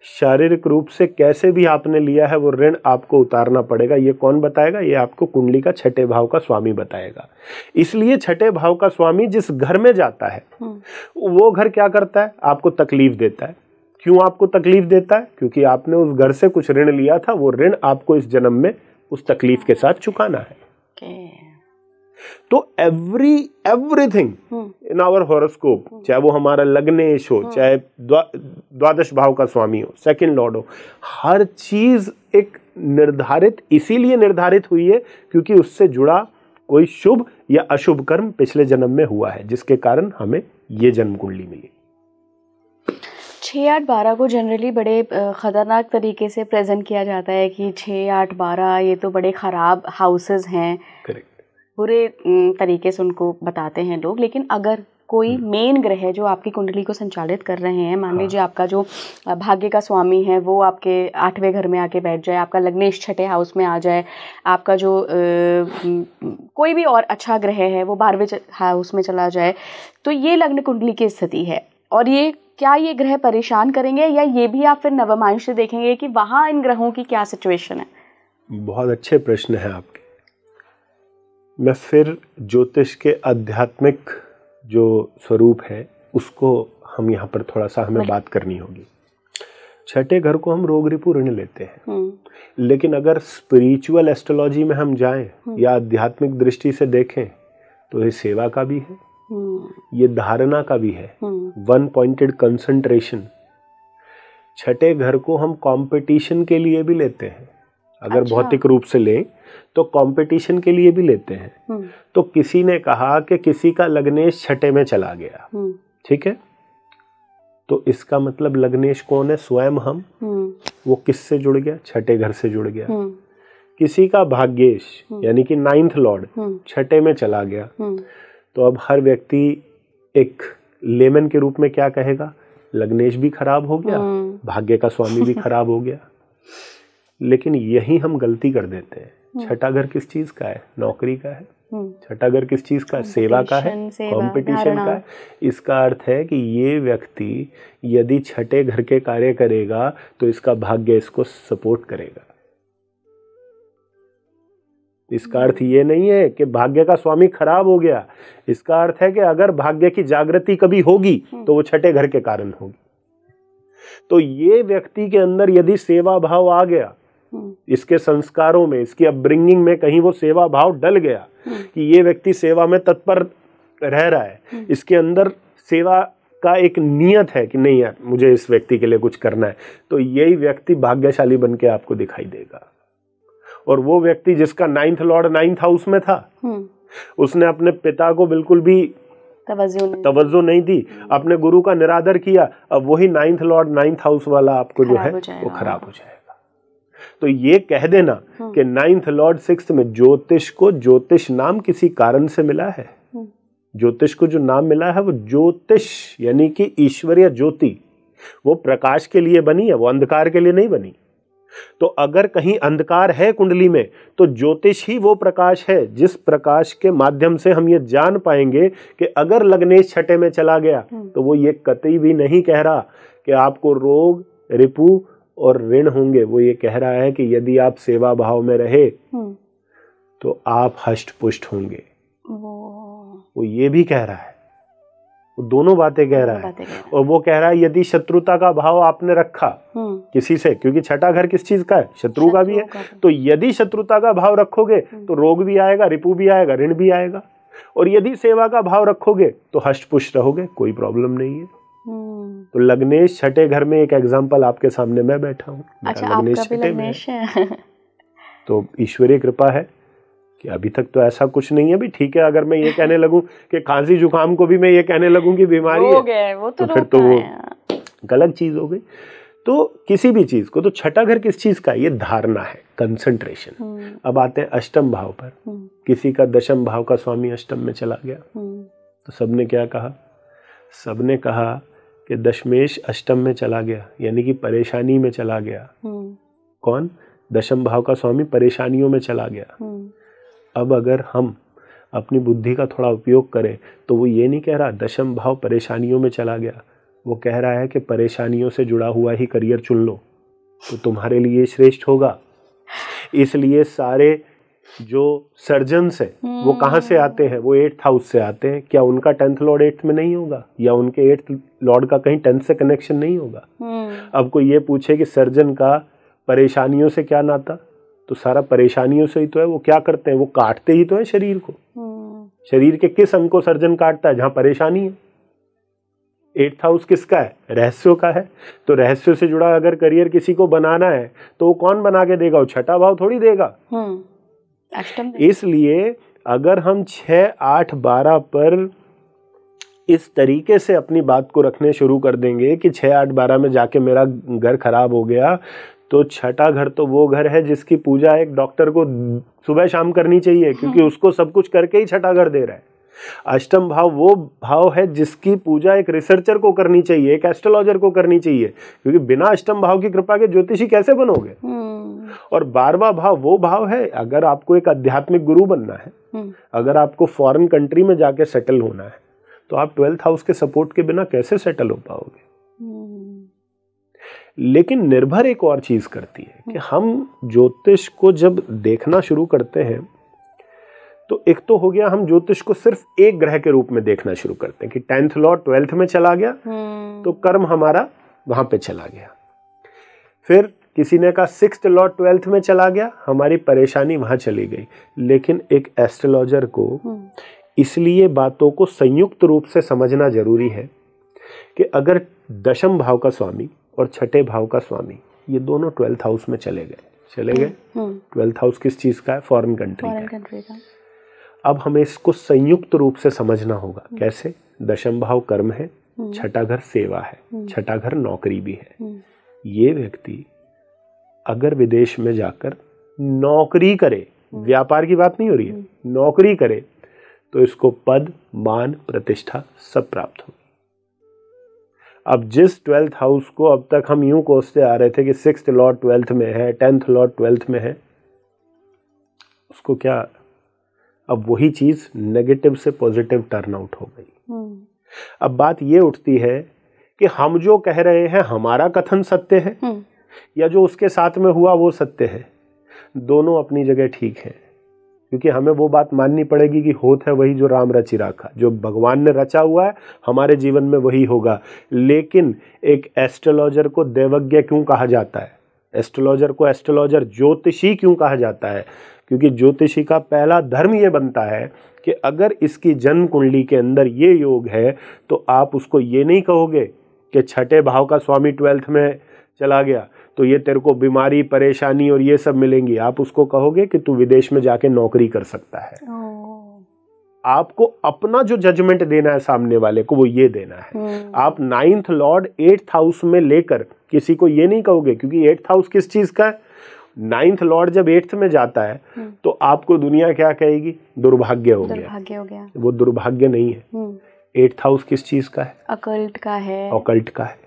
शारीरिक रूप से कैसे भी आपने लिया है, वो ऋण आपको उतारना पड़ेगा। ये कौन बताएगा? ये आपको कुंडली का छठे भाव का स्वामी बताएगा। इसलिए छठे भाव का स्वामी जिस घर में जाता है वो घर क्या करता है? आपको तकलीफ देता है। क्यों आपको तकलीफ देता है? क्योंकि आपने उस घर से कुछ ऋण लिया था, वो ऋण आपको इस जन्म में उस तकलीफ के साथ चुकाना है। तो एवरीथिंग इन आवर हॉरोस्कोप, चाहे वो हमारा लग्नेश हो, चाहे द्वादश भाव का स्वामी हो, सेकंड लॉर्ड हो, हर चीज एक निर्धारित, इसीलिए निर्धारित हुई है क्योंकि उससे जुड़ा कोई शुभ या अशुभ कर्म पिछले जन्म में हुआ है, जिसके कारण हमें ये जन्म कुंडली मिली। 6, 8, 12 को जनरली बड़े ख़तरनाक तरीके से प्रेजेंट किया जाता है कि 6, 8, 12 ये तो बड़े ख़राब हाउसेस हैं, बुरे तरीके से उनको बताते हैं लोग। लेकिन अगर कोई मेन ग्रह जो आपकी कुंडली को संचालित कर रहे हैं, मान लीजिए आपका जो भाग्य का स्वामी है वो आपके 8वें घर में आके बैठ जाए, आपका लग्नेश छठे हाउस में आ जाए, आपका जो कोई भी और अच्छा ग्रह है वो 12वें हाउस में चला जाए, तो ये लग्न कुंडली की स्थिति है। और ये क्या ये ग्रह परेशान करेंगे, या ये भी आप फिर नवमांश से देखेंगे कि वहाँ इन ग्रहों की क्या सिचुएशन है? बहुत अच्छे प्रश्न है आपके। मैं फिर ज्योतिष के आध्यात्मिक जो स्वरूप है उसको हम यहाँ पर थोड़ा सा हमें बात करनी होगी। छठे घर को हम रोग रिपु ऋण लेते हैं, लेकिन अगर स्पिरिचुअल एस्ट्रोलॉजी में हम जाएं या आध्यात्मिक दृष्टि से देखें तो ये सेवा का भी है, ये धारणा का भी है, वन पॉइंटेड कंसंट्रेशन। छठे घर को हम कंपटीशन के लिए भी लेते हैं, अगर भौतिक रूप से लें तो कंपटीशन के लिए भी लेते हैं। तो किसी ने कहा कि किसी का लग्नेश छठे में चला गया, ठीक है, तो इसका मतलब लग्नेश कौन है? स्वयं हम। वो किससे जुड़ गया? छठे घर से जुड़ गया। किसी का भाग्येश यानी कि 9th लॉर्ड छठे में चला गया, तो अब हर व्यक्ति एक लेमन के रूप में क्या कहेगा? लग्नेश भी खराब हो गया, भाग्य का स्वामी भी खराब हो गया। लेकिन यही हम गलती कर देते हैं। छठा घर किस चीज का है? नौकरी का है। छठा घर किस चीज का है? सेवा का है, कंपटीशन का है। इसका अर्थ है कि ये व्यक्ति यदि छठे घर के कार्य करेगा तो इसका भाग्य इसको सपोर्ट करेगा। इसका अर्थ ये नहीं है कि भाग्य का स्वामी खराब हो गया। इसका अर्थ है कि अगर भाग्य की जागृति कभी होगी तो वो छठे घर के कारण होगी। तो ये व्यक्ति के अंदर यदि सेवा भाव आ गया, इसके संस्कारों में, इसकी अपब्रिंगिंग में कहीं वो सेवा भाव डल गया कि ये व्यक्ति सेवा में तत्पर रह रहा है, इसके अंदर सेवा का एक नियत है कि नहीं यार मुझे इस व्यक्ति के लिए कुछ करना है, तो यही व्यक्ति भाग्यशाली बन के आपको दिखाई देगा। और वो व्यक्ति जिसका 9th लॉर्ड 9th हाउस में था, उसने अपने पिता को बिल्कुल भी तवज्जो नहीं दी, अपने गुरु का निरादर किया, अब वही 9th लॉर्ड 9th हाउस वाला आपको जो है वो खराब हो जाएगा। तो ये कह देना कि 9th लॉर्ड 6th में ज्योतिष को ज्योतिष नाम किसी कारण से मिला है। ज्योतिष को जो नाम मिला है वो ज्योतिष यानी कि ईश्वरीय ज्योति, वो प्रकाश के लिए बनी है, वो अंधकार के लिए नहीं बनी। तो अगर कहीं अंधकार है कुंडली में तो ज्योतिष ही वो प्रकाश है जिस प्रकाश के माध्यम से हम ये जान पाएंगे कि अगर लग्नेश छठे में चला गया तो वो ये कतई भी नहीं कह रहा कि आपको रोग, रिपु और ऋण होंगे। वो ये कह रहा है कि यदि आप सेवा भाव में रहे तो आप हष्ट पुष्ट होंगे। वो ये भी कह रहा है, वो दोनों बातें कह रहा है। और वो कह रहा है यदि शत्रुता का भाव आपने रखा किसी से, क्योंकि छठा घर किस चीज का है, शत्रु का भी है, तो यदि शत्रुता का भाव रखोगे तो रोग भी आएगा, रिपु भी आएगा, ऋण भी आएगा। और यदि सेवा का भाव रखोगे तो हष्ट पुष्ट रहोगे, कोई प्रॉब्लम नहीं है। तो लग्नेश छठे घर में एक एग्जाम्पल आपके सामने मैं बैठा हूँ। अच्छा, आपका भी लग्नेश है। तो ईश्वरीय कृपा है कि अभी तक तो ऐसा कुछ नहीं है। भी ठीक है, अगर मैं ये कहने लगूं कि खांसी जुकाम को भी मैं ये कहने लगूं कि बीमारी है वो तो फिर तो वो गलत चीज हो गई। तो किसी भी चीज को, तो छठा घर किस चीज का, ये धारणा है, कंसंट्रेशन। अब आते हैं अष्टम भाव पर। किसी का दशम भाव का स्वामी अष्टम में चला गया तो सबने क्या कहा, सबने कहा कि दशमेश अष्टम में चला गया यानी कि परेशानी में चला गया। कौन? दशम भाव का स्वामी परेशानियों में चला गया। अब अगर हम अपनी बुद्धि का थोड़ा उपयोग करें तो वो ये नहीं कह रहा दशम भाव परेशानियों में चला गया, वो कह रहा है कि परेशानियों से जुड़ा हुआ ही करियर चुन लो तो तुम्हारे लिए श्रेष्ठ होगा। इसलिए सारे जो सर्जन्स है वो कहाँ से आते हैं, वो 8th हाउस से आते हैं। क्या उनका 10th लॉर्ड 8th में नहीं होगा, या उनके 8th लॉर्ड का कहीं 10th से कनेक्शन नहीं होगा? अब कोई ये पूछे कि सर्जन का परेशानियों से क्या नाता, तो सारा परेशानियों से ही तो है। वो क्या करते हैं, वो काटते ही तो है शरीर को। शरीर के किस अंग को सर्जन काटता है? जहां परेशानी है। 8th हाउस किसका है? रहस्यों का है। तो रहस्यों से जुड़ा अगर करियर किसी को बनाना है तो वो कौन बना के देगा? वो छठा भाव थोड़ी देगा। इसलिए अगर हम 6, 8, 12 पर इस तरीके से अपनी बात को रखने शुरू कर देंगे कि 6, 8, 12 में जाके मेरा घर खराब हो गया, तो छठा घर तो वो घर है जिसकी पूजा एक डॉक्टर को सुबह शाम करनी चाहिए, क्योंकि उसको सब कुछ करके ही छठा घर दे रहा है। अष्टम भाव वो भाव है जिसकी पूजा एक रिसर्चर को करनी चाहिए, एक एस्ट्रोलॉजर को करनी चाहिए, क्योंकि बिना अष्टम भाव की कृपा के ज्योतिषी कैसे बनोगे? और 12वां भाव वो भाव है अगर आपको एक आध्यात्मिक गुरु बनना है, अगर आपको फॉरेन कंट्री में जाके सेटल होना है, तो आप 12th हाउस के सपोर्ट के बिना कैसे सेटल हो पाओगे? लेकिन निर्भर एक और चीज करती है कि हम ज्योतिष को जब देखना शुरू करते हैं तो एक तो हो गया हम ज्योतिष को सिर्फ एक ग्रह के रूप में देखना शुरू करते हैं कि 10th लॉर्ड 12th में चला गया तो कर्म हमारा वहां पे चला गया। फिर किसी ने कहा 6th लॉर्ड 12th में चला गया, हमारी परेशानी वहां चली गई। लेकिन एक एस्ट्रोलॉजर को इसलिए बातों को संयुक्त रूप से समझना जरूरी है कि अगर दशम भाव का स्वामी और छठे भाव का स्वामी ये दोनों 12th हाउस में चले गए 12th हाउस किस चीज का है? फॉरेन कंट्री का। अब हमें इसको संयुक्त रूप से समझना होगा। कैसे? दशम भाव कर्म है, छठा घर सेवा है, छठा घर नौकरी भी है। ये व्यक्ति अगर विदेश में जाकर नौकरी करे, व्यापार की बात नहीं हो रही है, नौकरी करे, तो इसको पद, मान, प्रतिष्ठा सब प्राप्त होगी। अब जिस 12th हाउस को अब तक हम यूं कोसते आ रहे थे कि 6th लॉर्ड 12th में है, 10th लॉर्ड 12th में है, उसको क्या अब वही चीज नेगेटिव से पॉजिटिव टर्न आउट हो गई। अब बात ये उठती है कि हम जो कह रहे हैं हमारा कथन सत्य है या जो उसके साथ में हुआ वो सत्य है? दोनों अपनी जगह ठीक है, क्योंकि हमें वो बात माननी पड़ेगी कि होत है वही जो राम रचि राखा, जो भगवान ने रचा हुआ है हमारे जीवन में वही होगा। लेकिन एक एस्ट्रोलॉजर को देवज्ञ क्यों कहा जाता है? एस्ट्रोलॉजर को एस्ट्रोलॉजर ज्योतिषी क्यों कहा जाता है? क्योंकि ज्योतिषी का पहला धर्म ये बनता है कि अगर इसकी जन्म कुंडली के अंदर ये योग है तो आप उसको ये नहीं कहोगे कि छठे भाव का स्वामी 12th में चला गया तो ये तेरे को बीमारी, परेशानी और ये सब मिलेंगी। आप उसको कहोगे कि तू विदेश में जाके नौकरी कर सकता है। आपको अपना जो जजमेंट देना है सामने वाले को वो ये देना है। आप 9th लॉर्ड 8th हाउस में लेकर किसी को ये नहीं कहोगे, क्योंकि 8th हाउस किस चीज का है? 9th लॉर्ड जब 8th में जाता है तो आपको दुनिया क्या कहेगी? दुर्भाग्य हो गया। वो दुर्भाग्य नहीं है। 8th हाउस किस चीज का है? अकल्ट का है। अकल्ट का है,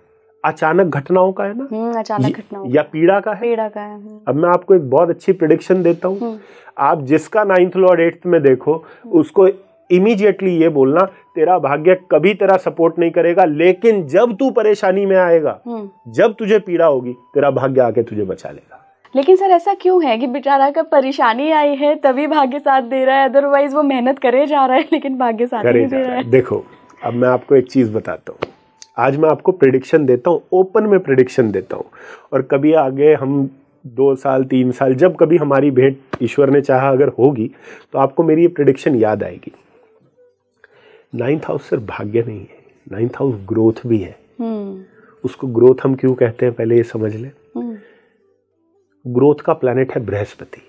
अचानक घटनाओं का है ना, अचानक घटनाओं या पीड़ा का है। पीड़ा का है। अब मैं आपको एक बहुत अच्छी प्रेडिक्शन देता हूँ। आप जिसका 9th लॉर्ड 8th में देखो उसको इमीडिएटली ये बोलना, तेरा भाग्य कभी तेरा सपोर्ट नहीं करेगा, लेकिन जब तू परेशानी में आएगा, जब तुझे पीड़ा होगी, तेरा भाग्य आके तुझे बचा लेगा। लेकिन सर ऐसा क्यों है कि बेचारा का परेशानी आई है तभी भाग्य साथ दे रहा है, अदरवाइज वो मेहनत करे जा रहा है लेकिन भाग्य साथ नहीं दे रहा है। देखो, अब मैं आपको एक चीज बताता हूँ। आज मैं आपको प्रेडिक्शन देता हूँ, ओपन में प्रेडिक्शन देता हूँ, और कभी आगे हम 2 साल 3 साल जब कभी हमारी भेंट ईश्वर ने चाहा अगर होगी तो आपको मेरी ये प्रेडिक्शन याद आएगी। 9th हाउस सिर्फ भाग्य नहीं है, 9th हाउस ग्रोथ भी है। उसको ग्रोथ हम क्यों कहते हैं पहले ये समझ ले। ग्रोथ का प्लैनेट है बृहस्पति।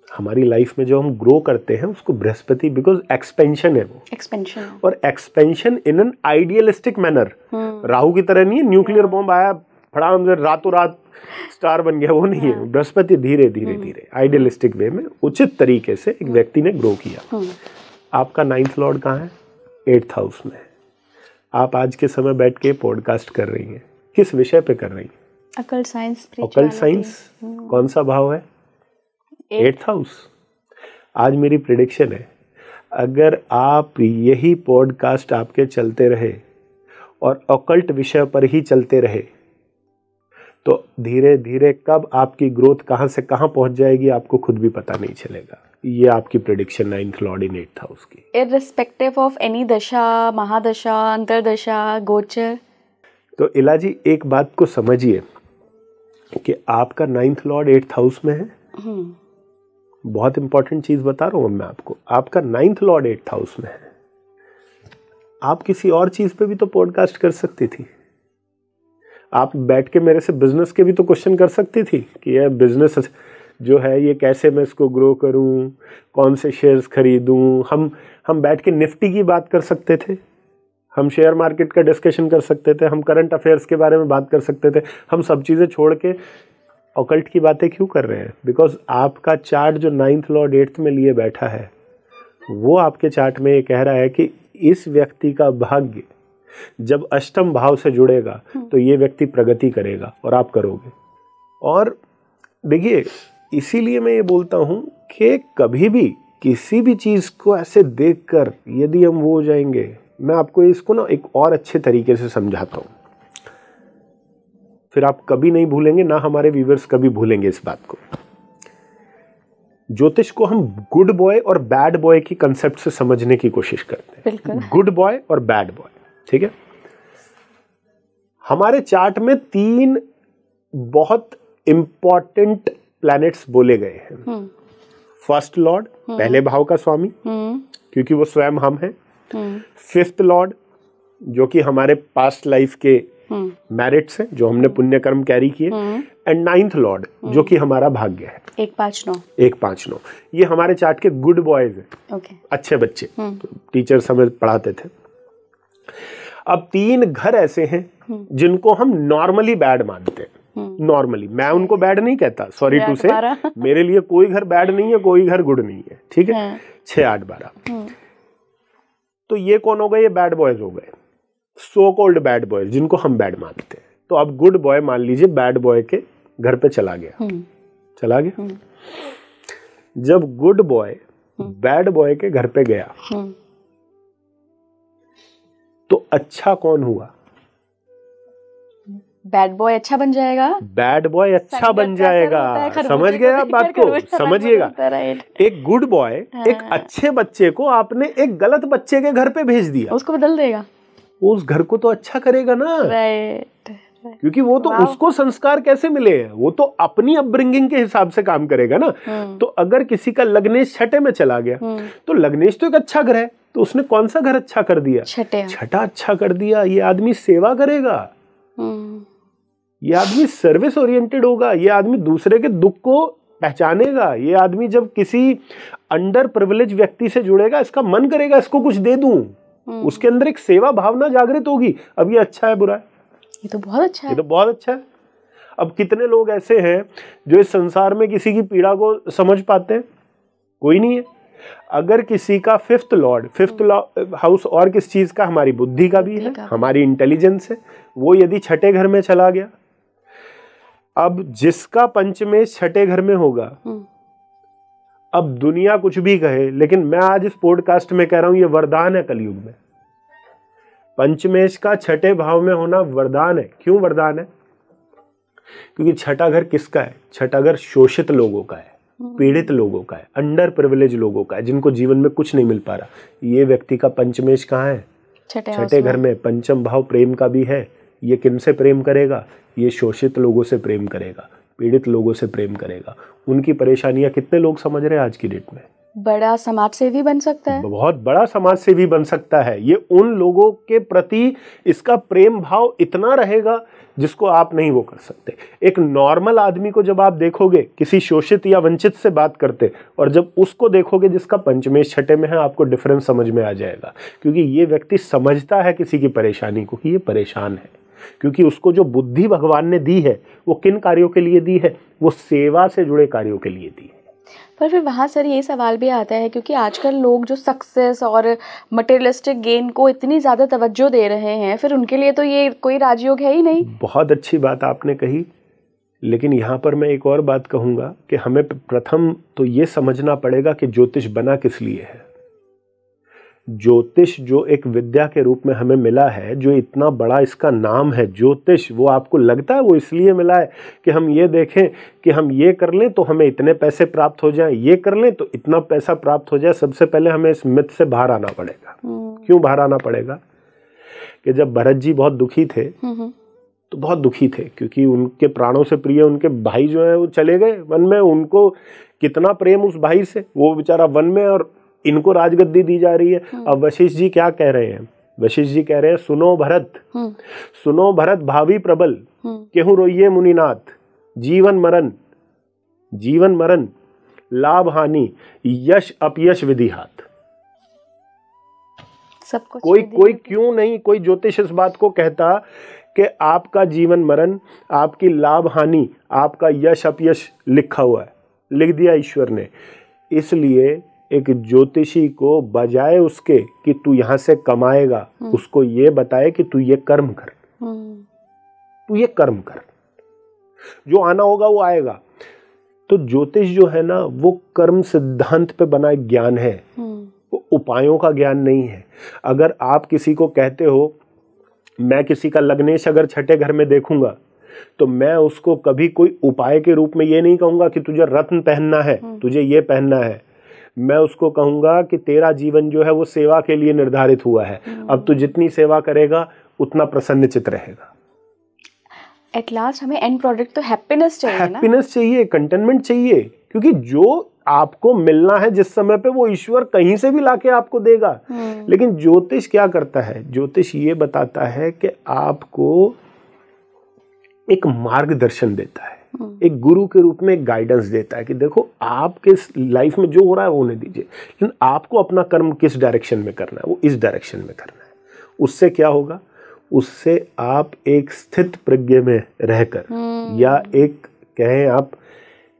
हमारी लाइफ में जो हम ग्रो करते हैं उसको बृहस्पति, बिकॉज एक्सपेंशन है वो, एक्सपेंशन, और expansion in an idealistic manner. Rahu की तरह नहीं है, न्यूक्लियर बॉम्ब आया फटाम रातों रात स्टार बन गया, वो नहीं है। बृहस्पति धीरे धीरे धीरे आइडियलिस्टिक वे में उचित तरीके से एक व्यक्ति ने ग्रो किया। आपका 9th लॉर्ड कहाँ है? 8th हाउस में। आप आज के समय बैठ के पॉडकास्ट कर रही हैं, किस विषय पे कर रही हैं? Occult science. अकल्ट साइंस कौन सा भाव है? 8th house. आज मेरी प्रेडिक्शन है, अगर आप यही पॉडकास्ट आपके चलते रहे और अकल्ट विषय पर ही चलते रहे तो धीरे धीरे कब आपकी ग्रोथ कहाँ से कहाँ पहुंच जाएगी आपको खुद भी पता नहीं चलेगा। ये आपकी प्रेडिक्शन 9th लॉर्ड इन 8th हाउस की, इररिस्पेक्टिव ऑफ एनी दशा, महादशा, अंतरदशा, गोचर। तो इलाजी एक बात को समझिए कि आपका 9th लॉर्ड 8th हाउस में है। बहुत इंपॉर्टेंट चीज बता रहा हूं मैं आपको, आपका 9th लॉर्ड 8th हाउस में है। आप किसी और चीज पे भी तो पॉडकास्ट कर सकती थी। आप बैठ के मेरे से बिजनेस के भी तो क्वेश्चन कर सकती थी कि यह बिजनेस जो है ये कैसे मैं इसको ग्रो करूं, कौन से शेयर्स खरीदूं। हम बैठ के निफ्टी की बात कर सकते थे, हम शेयर मार्केट का डिस्कशन कर सकते थे, हम करंट अफेयर्स के बारे में बात कर सकते थे। हम सब चीज़ें छोड़ के ऑकल्ट की बातें क्यों कर रहे हैं? बिकॉज आपका चार्ट जो 9th लॉर्ड 8th में लिए बैठा है वो आपके चार्ट में ये कह रहा है कि इस व्यक्ति का भाग्य जब अष्टम भाव से जुड़ेगा तो ये व्यक्ति प्रगति करेगा और आप करोगे। और देखिए, इसीलिए मैं ये बोलता हूं कि कभी भी किसी भी चीज़ को ऐसे देखकर यदि हम वो हो जाएंगे, मैं आपको इसको ना एक और अच्छे तरीके से समझाता हूं, फिर आप कभी नहीं भूलेंगे, ना हमारे व्यूअर्स कभी भूलेंगे इस बात को। ज्योतिष को हम गुड बॉय और बैड बॉय की कंसेप्ट से समझने की कोशिश करते हैं। गुड बॉय और बैड बॉय, ठीक है। हमारे चार्ट में 3 बहुत इंपॉर्टेंट प्लैनेट्स बोले गए हैं। फर्स्ट लॉर्ड पहले भाव का स्वामी, क्योंकि वो स्वयं हम हैं। 5th लॉर्ड जो कि हमारे पास्ट लाइफ के मैरिट्स हैं, जो हमने पुण्य कर्म कैरी किए। एंड 9th लॉर्ड जो कि हमारा भाग्य है, 159। ये हमारे चार्ट के गुड बॉयज हैं, अच्छे बच्चे, टीचर हमें पढ़ाते थे। अब 3 घर ऐसे हैं जिनको हम नॉर्मली बैड मानते हैं। नॉर्मली, मैं उनको बैड नहीं कहता, सॉरी टू से, मेरे लिए कोई घर बैड नहीं है, कोई घर गुड नहीं है, ठीक है। 6, 8, 12। तो ये कौन हो गए? ये बैड बॉयज हो गए, सो कॉल्ड बैड बॉयज, जिनको हम बैड मानते हैं। तो अब गुड बॉय मान लीजिए बैड बॉय के घर पे चला गया। जब गुड बॉय बैड बॉय के घर पे गया तो अच्छा कौन हुआ? बैड बॉय अच्छा बन जाएगा। बैड बॉय अच्छा बन जाएगा, समझ गए आप बात को? समझिएगा, एक गुड बॉय एक अच्छे बच्चे को आपने एक गलत बच्चे के घर पे भेज दिया, उसको बदल देगा, उस घर को तो अच्छा करेगा ना। क्योंकि वो तो उसको संस्कार कैसे मिले हैं, वो तो अपनी अपब्रिंगिंग के हिसाब से काम करेगा ना। तो अगर किसी का लग्नेश 6ठे में चला गया तो लग्नेश तो एक अच्छा घर है, तो उसने कौन सा घर अच्छा कर दिया? 6ठा अच्छा कर दिया। ये आदमी सेवा करेगा, ये आदमी सर्विस ओरिएंटेड होगा, ये आदमी दूसरे के दुख को पहचानेगा, ये आदमी जब किसी अंडर प्रिविलेज व्यक्ति से जुड़ेगा इसका मन करेगा इसको कुछ दे दूं, उसके अंदर एक सेवा भावना जागृत होगी। अब ये अच्छा है बुरा है? ये तो बहुत अच्छा है। ये तो बहुत अच्छा है। अब कितने लोग ऐसे हैं जो इस संसार में किसी की पीड़ा को समझ पाते हैं? कोई नहीं है। अगर किसी का फिफ्थ हाउस और किस चीज का? हमारी बुद्धि का भी है, हमारी इंटेलिजेंस है, वो यदि छठे घर में चला गया, अब जिसका पंचमेश छठे घर में होगा, अब दुनिया कुछ भी कहे, लेकिन मैं आज इस पॉडकास्ट में कह रहा हूं ये वरदान है कलयुग में। पंचमेश का छठे भाव में होना वरदान है। क्यों वरदान है? क्योंकि छठा घर किसका है? छठा घर शोषित लोगों का है, पीड़ित लोगों का है, अंडर प्रिविलेज लोगों का है, जिनको जीवन में कुछ नहीं मिल पा रहा। ये व्यक्ति का पंचमेश कहाँ है? छठे घर में। पंचम भाव प्रेम का भी है। ये किनसे प्रेम करेगा? ये शोषित लोगों से प्रेम करेगा, पीड़ित लोगों से प्रेम करेगा। उनकी परेशानियां कितने लोग समझ रहे हैं आज की डेट में? बड़ा समाज सेवी बन सकता है, बहुत बड़ा समाज सेवी बन सकता है। ये उन लोगों के प्रति इसका प्रेम भाव इतना रहेगा जिसको आप नहीं वो कर सकते। एक नॉर्मल आदमी को जब आप देखोगे किसी शोषित या वंचित से बात करते, और जब उसको देखोगे जिसका पंचमेश छठे में है, आपको डिफरेंस समझ में आ जाएगा। क्योंकि ये व्यक्ति समझता है किसी की परेशानी को कि ये परेशान है, क्योंकि उसको जो बुद्धि भगवान ने दी है वो किन कार्यों के लिए दी है? वो सेवा से जुड़े कार्यों के लिए दी है। पर फिर वहाँ सर ये सवाल भी आता है, क्योंकि आजकल लोग जो सक्सेस और मटेरियलिस्टिक गेन को इतनी ज़्यादा तवज्जो दे रहे हैं, फिर उनके लिए तो ये कोई राजयोग है ही नहीं। बहुत अच्छी बात आपने कही, लेकिन यहाँ पर मैं एक और बात कहूँगा कि हमें प्रथम तो ये समझना पड़ेगा कि ज्योतिष बना किस लिए है। ज्योतिष जो एक विद्या के रूप में हमें मिला है, जो इतना बड़ा इसका नाम है ज्योतिष, वो आपको लगता है वो इसलिए मिला है कि हम ये देखें कि हम ये कर लें तो हमें इतने पैसे प्राप्त हो जाएं, ये कर लें तो इतना पैसा प्राप्त हो जाए? सबसे पहले हमें इस मिथ से बाहर आना पड़ेगा। क्यों बाहर आना पड़ेगा? कि जब भरत जी बहुत दुखी थे, तो बहुत दुखी थे क्योंकि उनके प्राणों से प्रिय उनके भाई जो है वो चले गए वन में। उनको कितना प्रेम उस भाई से, वो बेचारा वन में, और इनको राजगद्दी दी जा रही है। अब वशिष्ठ जी क्या कह रहे हैं? वशिष्ठ जी कह रहे हैं, सुनो भरत, सुनो भरत भावी प्रबल, केहू रोइये मुनिनाथ, जीवन मरण लाभ हानि, यश अपयश विधि हाथ। सब कुछ कोई क्यों नहीं, कोई ज्योतिष इस बात को कहता कि आपका जीवन मरण, आपकी लाभ हानि, आपका यश अपयश लिखा हुआ है, लिख दिया ईश्वर ने। इसलिए एक ज्योतिषी को बजाय उसके कि तू यहां से कमाएगा, उसको ये बताए कि तू ये कर्म कर, तू ये कर्म कर, जो आना होगा वो आएगा। तो ज्योतिष जो है ना, वो कर्म सिद्धांत पे बना एक ज्ञान है, वो उपायों का ज्ञान नहीं है। अगर आप किसी को कहते हो, मैं किसी का लग्नेश अगर छठे घर में देखूंगा, तो मैं उसको कभी कोई उपाय के रूप में ये नहीं कहूंगा कि तुझे रत्न पहनना है, तुझे ये पहनना है। मैं उसको कहूंगा कि तेरा जीवन जो है वो सेवा के लिए निर्धारित हुआ है, अब तू जितनी सेवा करेगा उतना प्रसन्नचित रहेगा। एट लास्ट हमें एंड प्रोडक्ट तो हैप्पीनेस चाहिए, हैप्पीनेस चाहिए, कंटेनमेंट चाहिए, क्योंकि जो आपको मिलना है जिस समय पे वो ईश्वर कहीं से भी लाके आपको देगा। लेकिन ज्योतिष क्या करता है? ज्योतिष ये बताता है कि आपको एक मार्गदर्शन देता है, एक गुरु के रूप में एक गाइडेंस देता है कि देखो आपके लाइफ में जो हो रहा है वो होने दीजिए, लेकिन आपको अपना कर्म किस डायरेक्शन में करना है, वो इस डायरेक्शन में करना है। उससे क्या होगा? उससे आप एक स्थित प्रज्ञ में रहकर, या एक कहें आप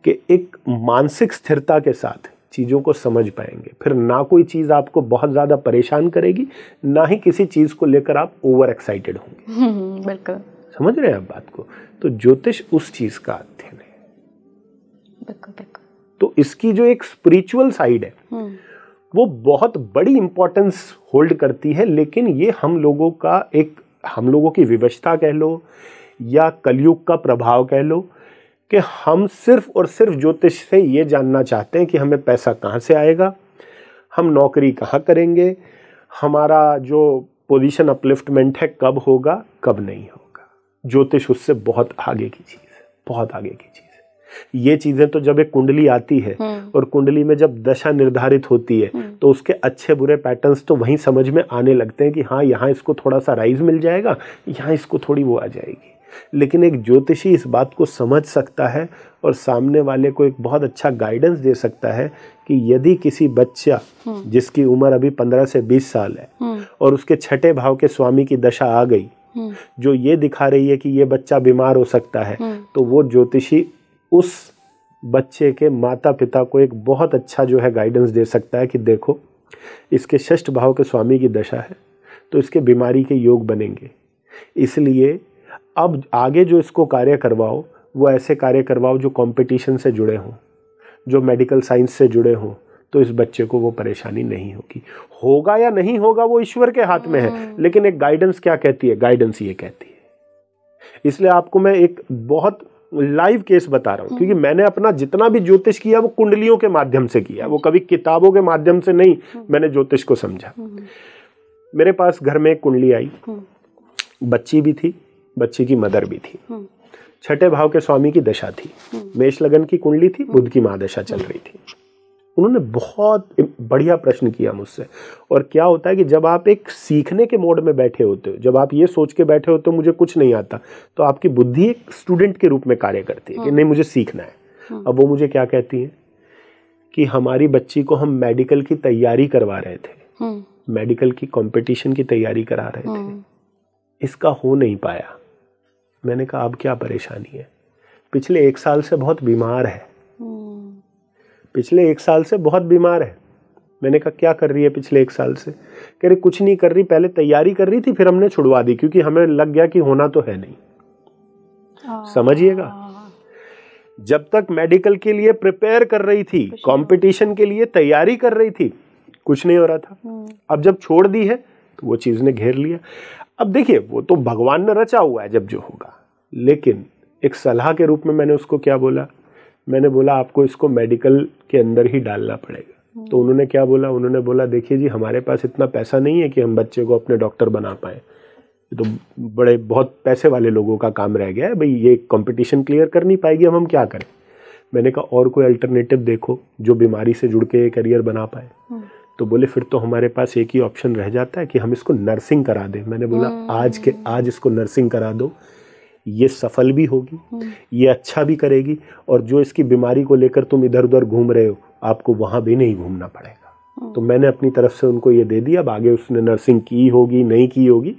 कि एक मानसिक स्थिरता के साथ चीज़ों को समझ पाएंगे। फिर ना कोई चीज़ आपको बहुत ज़्यादा परेशान करेगी, ना ही किसी चीज़ को लेकर आप ओवर एक्साइटेड होंगे। बिल्कुल समझ रहे हैं आप बात को? तो ज्योतिष उस चीज का अध्ययन है। बिल्कुल बिल्कुल। तो इसकी जो एक स्पिरिचुअल साइड है वो बहुत बड़ी इंपॉर्टेंस होल्ड करती है, लेकिन ये हम लोगों की विवशता कह लो या कलयुग का प्रभाव कह लो कि हम सिर्फ और सिर्फ ज्योतिष से ये जानना चाहते हैं कि हमें पैसा कहाँ से आएगा, हम नौकरी कहाँ करेंगे, हमारा जो पोजीशन अपलिफ्टमेंट है कब होगा, कब नहीं होगा। ज्योतिष उससे बहुत आगे की चीज है, बहुत आगे की चीज है। ये चीजें तो जब एक कुंडली आती है और कुंडली में जब दशा निर्धारित होती है तो उसके अच्छे बुरे पैटर्न्स तो वहीं समझ में आने लगते हैं कि हाँ यहाँ इसको थोड़ा सा राइज मिल जाएगा, यहाँ इसको थोड़ी वो आ जाएगी। लेकिन एक ज्योतिषी इस बात को समझ सकता है और सामने वाले को एक बहुत अच्छा गाइडेंस दे सकता है कि यदि किसी बच्चा जिसकी उम्र अभी 15 से 20 साल है और उसके छठे भाव के स्वामी की दशा आ गई जो ये दिखा रही है कि ये बच्चा बीमार हो सकता है, तो वो ज्योतिषी उस बच्चे के माता पिता को एक बहुत अच्छा जो है गाइडेंस दे सकता है कि देखो इसके षष्ठ भाव के स्वामी की दशा है तो इसके बीमारी के योग बनेंगे, इसलिए अब आगे जो इसको कार्य करवाओ वो ऐसे कार्य करवाओ जो कंपटीशन से जुड़े हों, जो मेडिकल साइंस से जुड़े हों, तो इस बच्चे को वो परेशानी नहीं होगी। होगा या नहीं होगा वो ईश्वर के हाथ में है, लेकिन एक गाइडेंस क्या कहती है, गाइडेंस ये कहती है। इसलिए आपको मैं एक बहुत लाइव केस बता रहा हूं, क्योंकि मैंने अपना जितना भी ज्योतिष किया वो कुंडलियों के माध्यम से किया, वो कभी किताबों के माध्यम से नहीं मैंने ज्योतिष को समझा। मेरे पास घर में एक कुंडली आई, बच्ची भी थी, बच्ची की मदर भी थी, छठे भाव के स्वामी की दशा थी, मेष लगन की कुंडली थी, बुध की महादशा चल रही थी। उन्होंने बहुत बढ़िया प्रश्न किया मुझसे। और क्या होता है कि जब आप एक सीखने के मोड में बैठे होते हो, जब आप ये सोच के बैठे होते हो मुझे कुछ नहीं आता, तो आपकी बुद्धि एक स्टूडेंट के रूप में कार्य करती है कि नहीं मुझे सीखना है। अब वो मुझे क्या कहती है कि हमारी बच्ची को हम मेडिकल की तैयारी करवा रहे थे, मेडिकल की कंपटीशन की तैयारी करा रहे थे, इसका हो नहीं पाया। मैंने कहा अब क्या परेशानी है? पिछले 1 साल से बहुत बीमार है, पिछले 1 साल से बहुत बीमार है। मैंने कहा क्या कर रही है पिछले 1 साल से? कह रही कुछ नहीं कर रही, पहले तैयारी कर रही थी फिर हमने छुड़वा दी क्योंकि हमें लग गया कि होना तो है नहीं। समझिएगा, जब तक मेडिकल के लिए प्रिपेयर कर रही थी, कंपटीशन के लिए तैयारी कर रही थी, कुछ नहीं हो रहा था। अब जब छोड़ दी है तो वो चीज ने घेर लिया। अब देखिए वो तो भगवान ने रचा हुआ है जब जो होगा, लेकिन एक सलाह के रूप में मैंने उसको क्या बोला, मैंने बोला आपको इसको मेडिकल के अंदर ही डालना पड़ेगा। तो उन्होंने क्या बोला, उन्होंने बोला देखिए जी हमारे पास इतना पैसा नहीं है कि हम बच्चे को अपने डॉक्टर बना पाए, ये तो बड़े बहुत पैसे वाले लोगों का काम रह गया है भाई, ये कंपटीशन क्लियर कर नहीं पाएगी, हम क्या करें? मैंने कहा और कोई अल्टरनेटिव देखो जो बीमारी से जुड़ के करियर बना पाए। तो बोले फिर तो हमारे पास एक ही ऑप्शन रह जाता है कि हम इसको नर्सिंग करा दें। मैंने बोला आज इसको नर्सिंग करा दो, ये सफल भी होगी, ये अच्छा भी करेगी, और जो इसकी बीमारी को लेकर तुम इधर उधर घूम रहे हो आपको वहां भी नहीं घूमना पड़ेगा। तो मैंने अपनी तरफ से उनको ये दे दिया। अब आगे उसने नर्सिंग की होगी नहीं की होगी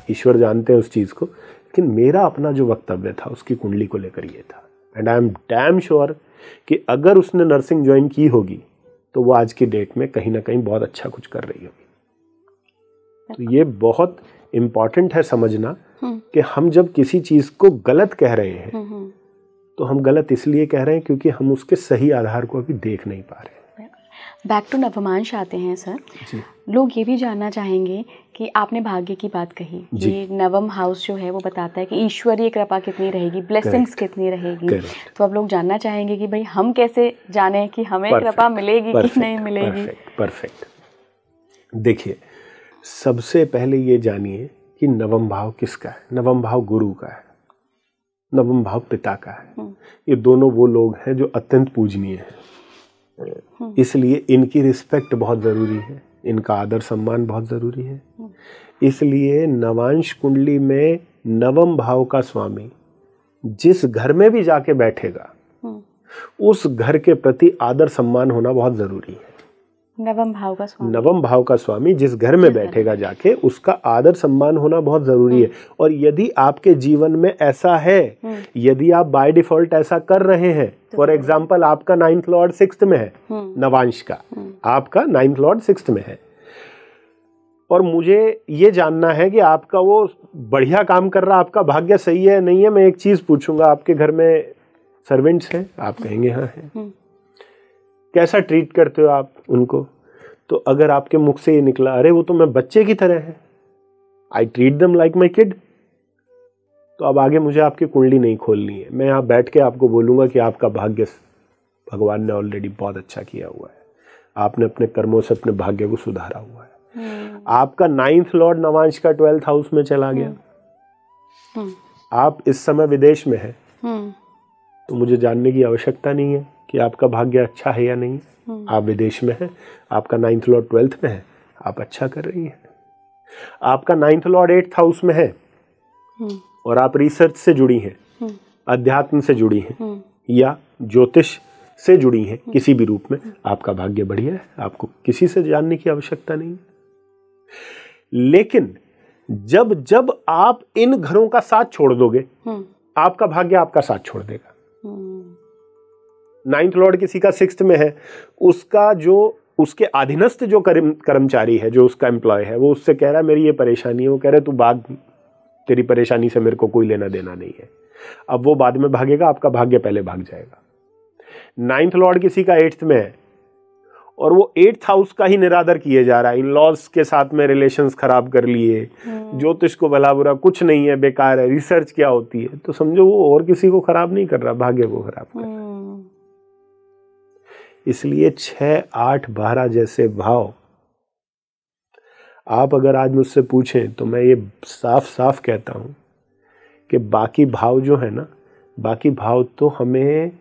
ईश्वर जानते हैं उस चीज को, लेकिन मेरा अपना जो वक्तव्य था उसकी कुंडली को लेकर ये था। And I am damn sure कि अगर उसने नर्सिंग ज्वाइन की होगी तो वो आज की डेट में कहीं ना कहीं बहुत अच्छा कुछ कर रही होगी। तो ये बहुत इम्पॉर्टेंट है समझना कि हम जब किसी चीज को गलत कह रहे हैं तो हम गलत इसलिए कह रहे हैं क्योंकि हम उसके सही आधार को अभी देख नहीं पा रहे। बैक टू नवमांश आते हैं सर जी। लोग ये भी जानना चाहेंगे कि आपने भाग्य की बात कही, ये नवम हाउस जो है वो बताता है कि ईश्वरीय कृपा कितनी रहेगी, ब्लेसिंग्स कितनी रहेगी। तो अब लोग जानना चाहेंगे कि भाई हम कैसे जाने कि हमें कृपा मिलेगी कि नहीं मिलेगी। परफेक्ट। देखिए सबसे पहले ये जानिए कि नवम भाव किसका है। नवम भाव गुरु का है, नवम भाव पिता का है। ये दोनों वो लोग हैं जो अत्यंत पूजनीय हैं, इसलिए इनकी रिस्पेक्ट बहुत ज़रूरी है, इनका आदर सम्मान बहुत ज़रूरी है। इसलिए नवांश कुंडली में नवम भाव का स्वामी जिस घर में भी जाके बैठेगा उस घर के प्रति आदर सम्मान होना बहुत ज़रूरी है। नवम भाव का स्वामी जिस घर में बैठेगा जाके उसका आदर सम्मान होना बहुत जरूरी है। और यदि आपके जीवन में ऐसा है, यदि आप बाय डिफॉल्ट ऐसा कर रहे हैं, फॉर एग्जाम्पल आपका 9th लॉर्ड 6th में है, नवांश का आपका 9th लॉर्ड 6th में है, और मुझे ये जानना है कि आपका वो बढ़िया काम कर रहा, आपका भाग्य सही है नहीं है। मैं एक चीज पूछूंगा, आपके घर में सर्वेंट्स हैं? आप कहेंगे हाँ है। कैसा ट्रीट करते हो आप उनको? तो अगर आपके मुख से ये निकला अरे वो तो मैं बच्चे की तरह है, I treat them like my kid, तो अब आगे मुझे आपकी कुंडली नहीं खोलनी है। मैं यहाँ बैठ के आपको बोलूंगा कि आपका भाग्य भगवान ने ऑलरेडी बहुत अच्छा किया हुआ है, आपने अपने कर्मों से अपने भाग्य को सुधारा हुआ है। आपका 9th लॉर्ड नवांश का 12th हाउस में चला गया, आप इस समय विदेश में हैं, तो मुझे जानने की आवश्यकता नहीं है कि आपका भाग्य अच्छा है या नहीं। आप विदेश में हैं, आपका 9th लॉर्ड 12th में है, आप अच्छा कर रही हैं। आपका 9th लॉर्ड 8th हाउस में है और आप रिसर्च से जुड़ी हैं, अध्यात्म से जुड़ी हैं या ज्योतिष से जुड़ी हैं किसी भी रूप में, आपका भाग्य बढ़िया है, आपको किसी से जानने की आवश्यकता नहीं। लेकिन जब जब आप इन घरों का साथ छोड़ दोगे, आपका भाग्य आपका साथ छोड़ देगा। 9th लॉर्ड किसी का 6th में है, उसका जो उसके अधीनस्थ जो कर्मचारी है, जो उसका एम्प्लॉय है, वो उससे कह रहा है मेरी ये परेशानी है, वो कह रहा है तू भाग, तेरी परेशानी से मेरे को कोई लेना देना नहीं है। अब वो बाद में भागेगा, आपका भाग्य पहले भाग जाएगा। 9th लॉर्ड किसी का 8th में है और वो 8th हाउस का ही निरादर किए जा रहा है, इन लॉज के साथ में रिलेशंस खराब कर लिए, ज्योतिष को भला बुरा कुछ नहीं है, बेकार है, रिसर्च क्या होती है, तो समझो वो और किसी को खराब नहीं कर रहा, भाग्य को खराब कर रहा। इसलिए 6, 8, 12 जैसे भाव आप अगर आज मुझसे पूछें तो मैं ये साफ साफ कहता हूं कि बाकी भाव जो है ना, बाकी भाव तो हमें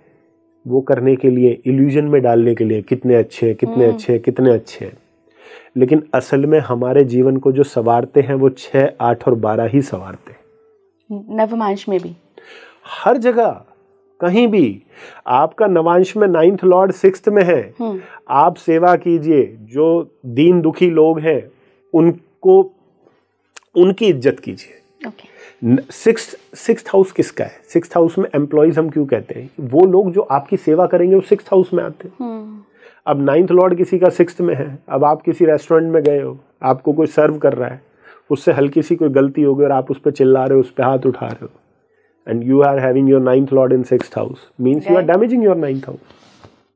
वो करने के लिए, इल्यूजन में डालने के लिए कितने अच्छे हैं, कितने अच्छे हैं, कितने अच्छे हैं, लेकिन असल में हमारे जीवन को जो संवारते हैं वो 6, 8 और 12 ही संवारते हैं। नवमांश में भी, हर जगह, कहीं भी। आपका नवांश में 9th लॉर्ड 6th में है, आप सेवा कीजिए, जो दीन दुखी लोग हैं उनको, उनकी इज्जत कीजिए। सिक्स्थ हाउस किसका है? 6th हाउस में एम्प्लॉइज हम क्यों कहते हैं? वो लोग जो आपकी सेवा करेंगे वो 6th हाउस में आते हैं। अब 9th लॉर्ड किसी का 6th में है, अब आप किसी रेस्टोरेंट में गए हो, आपको कोई सर्व कर रहा है, उससे हल्की सी कोई गलती हो गई और आप उस पर चिल्ला रहे हो, उस पर हाथ उठा रहे हो, and you are having your 9th lord in 6th house, means you are damaging your 9th house.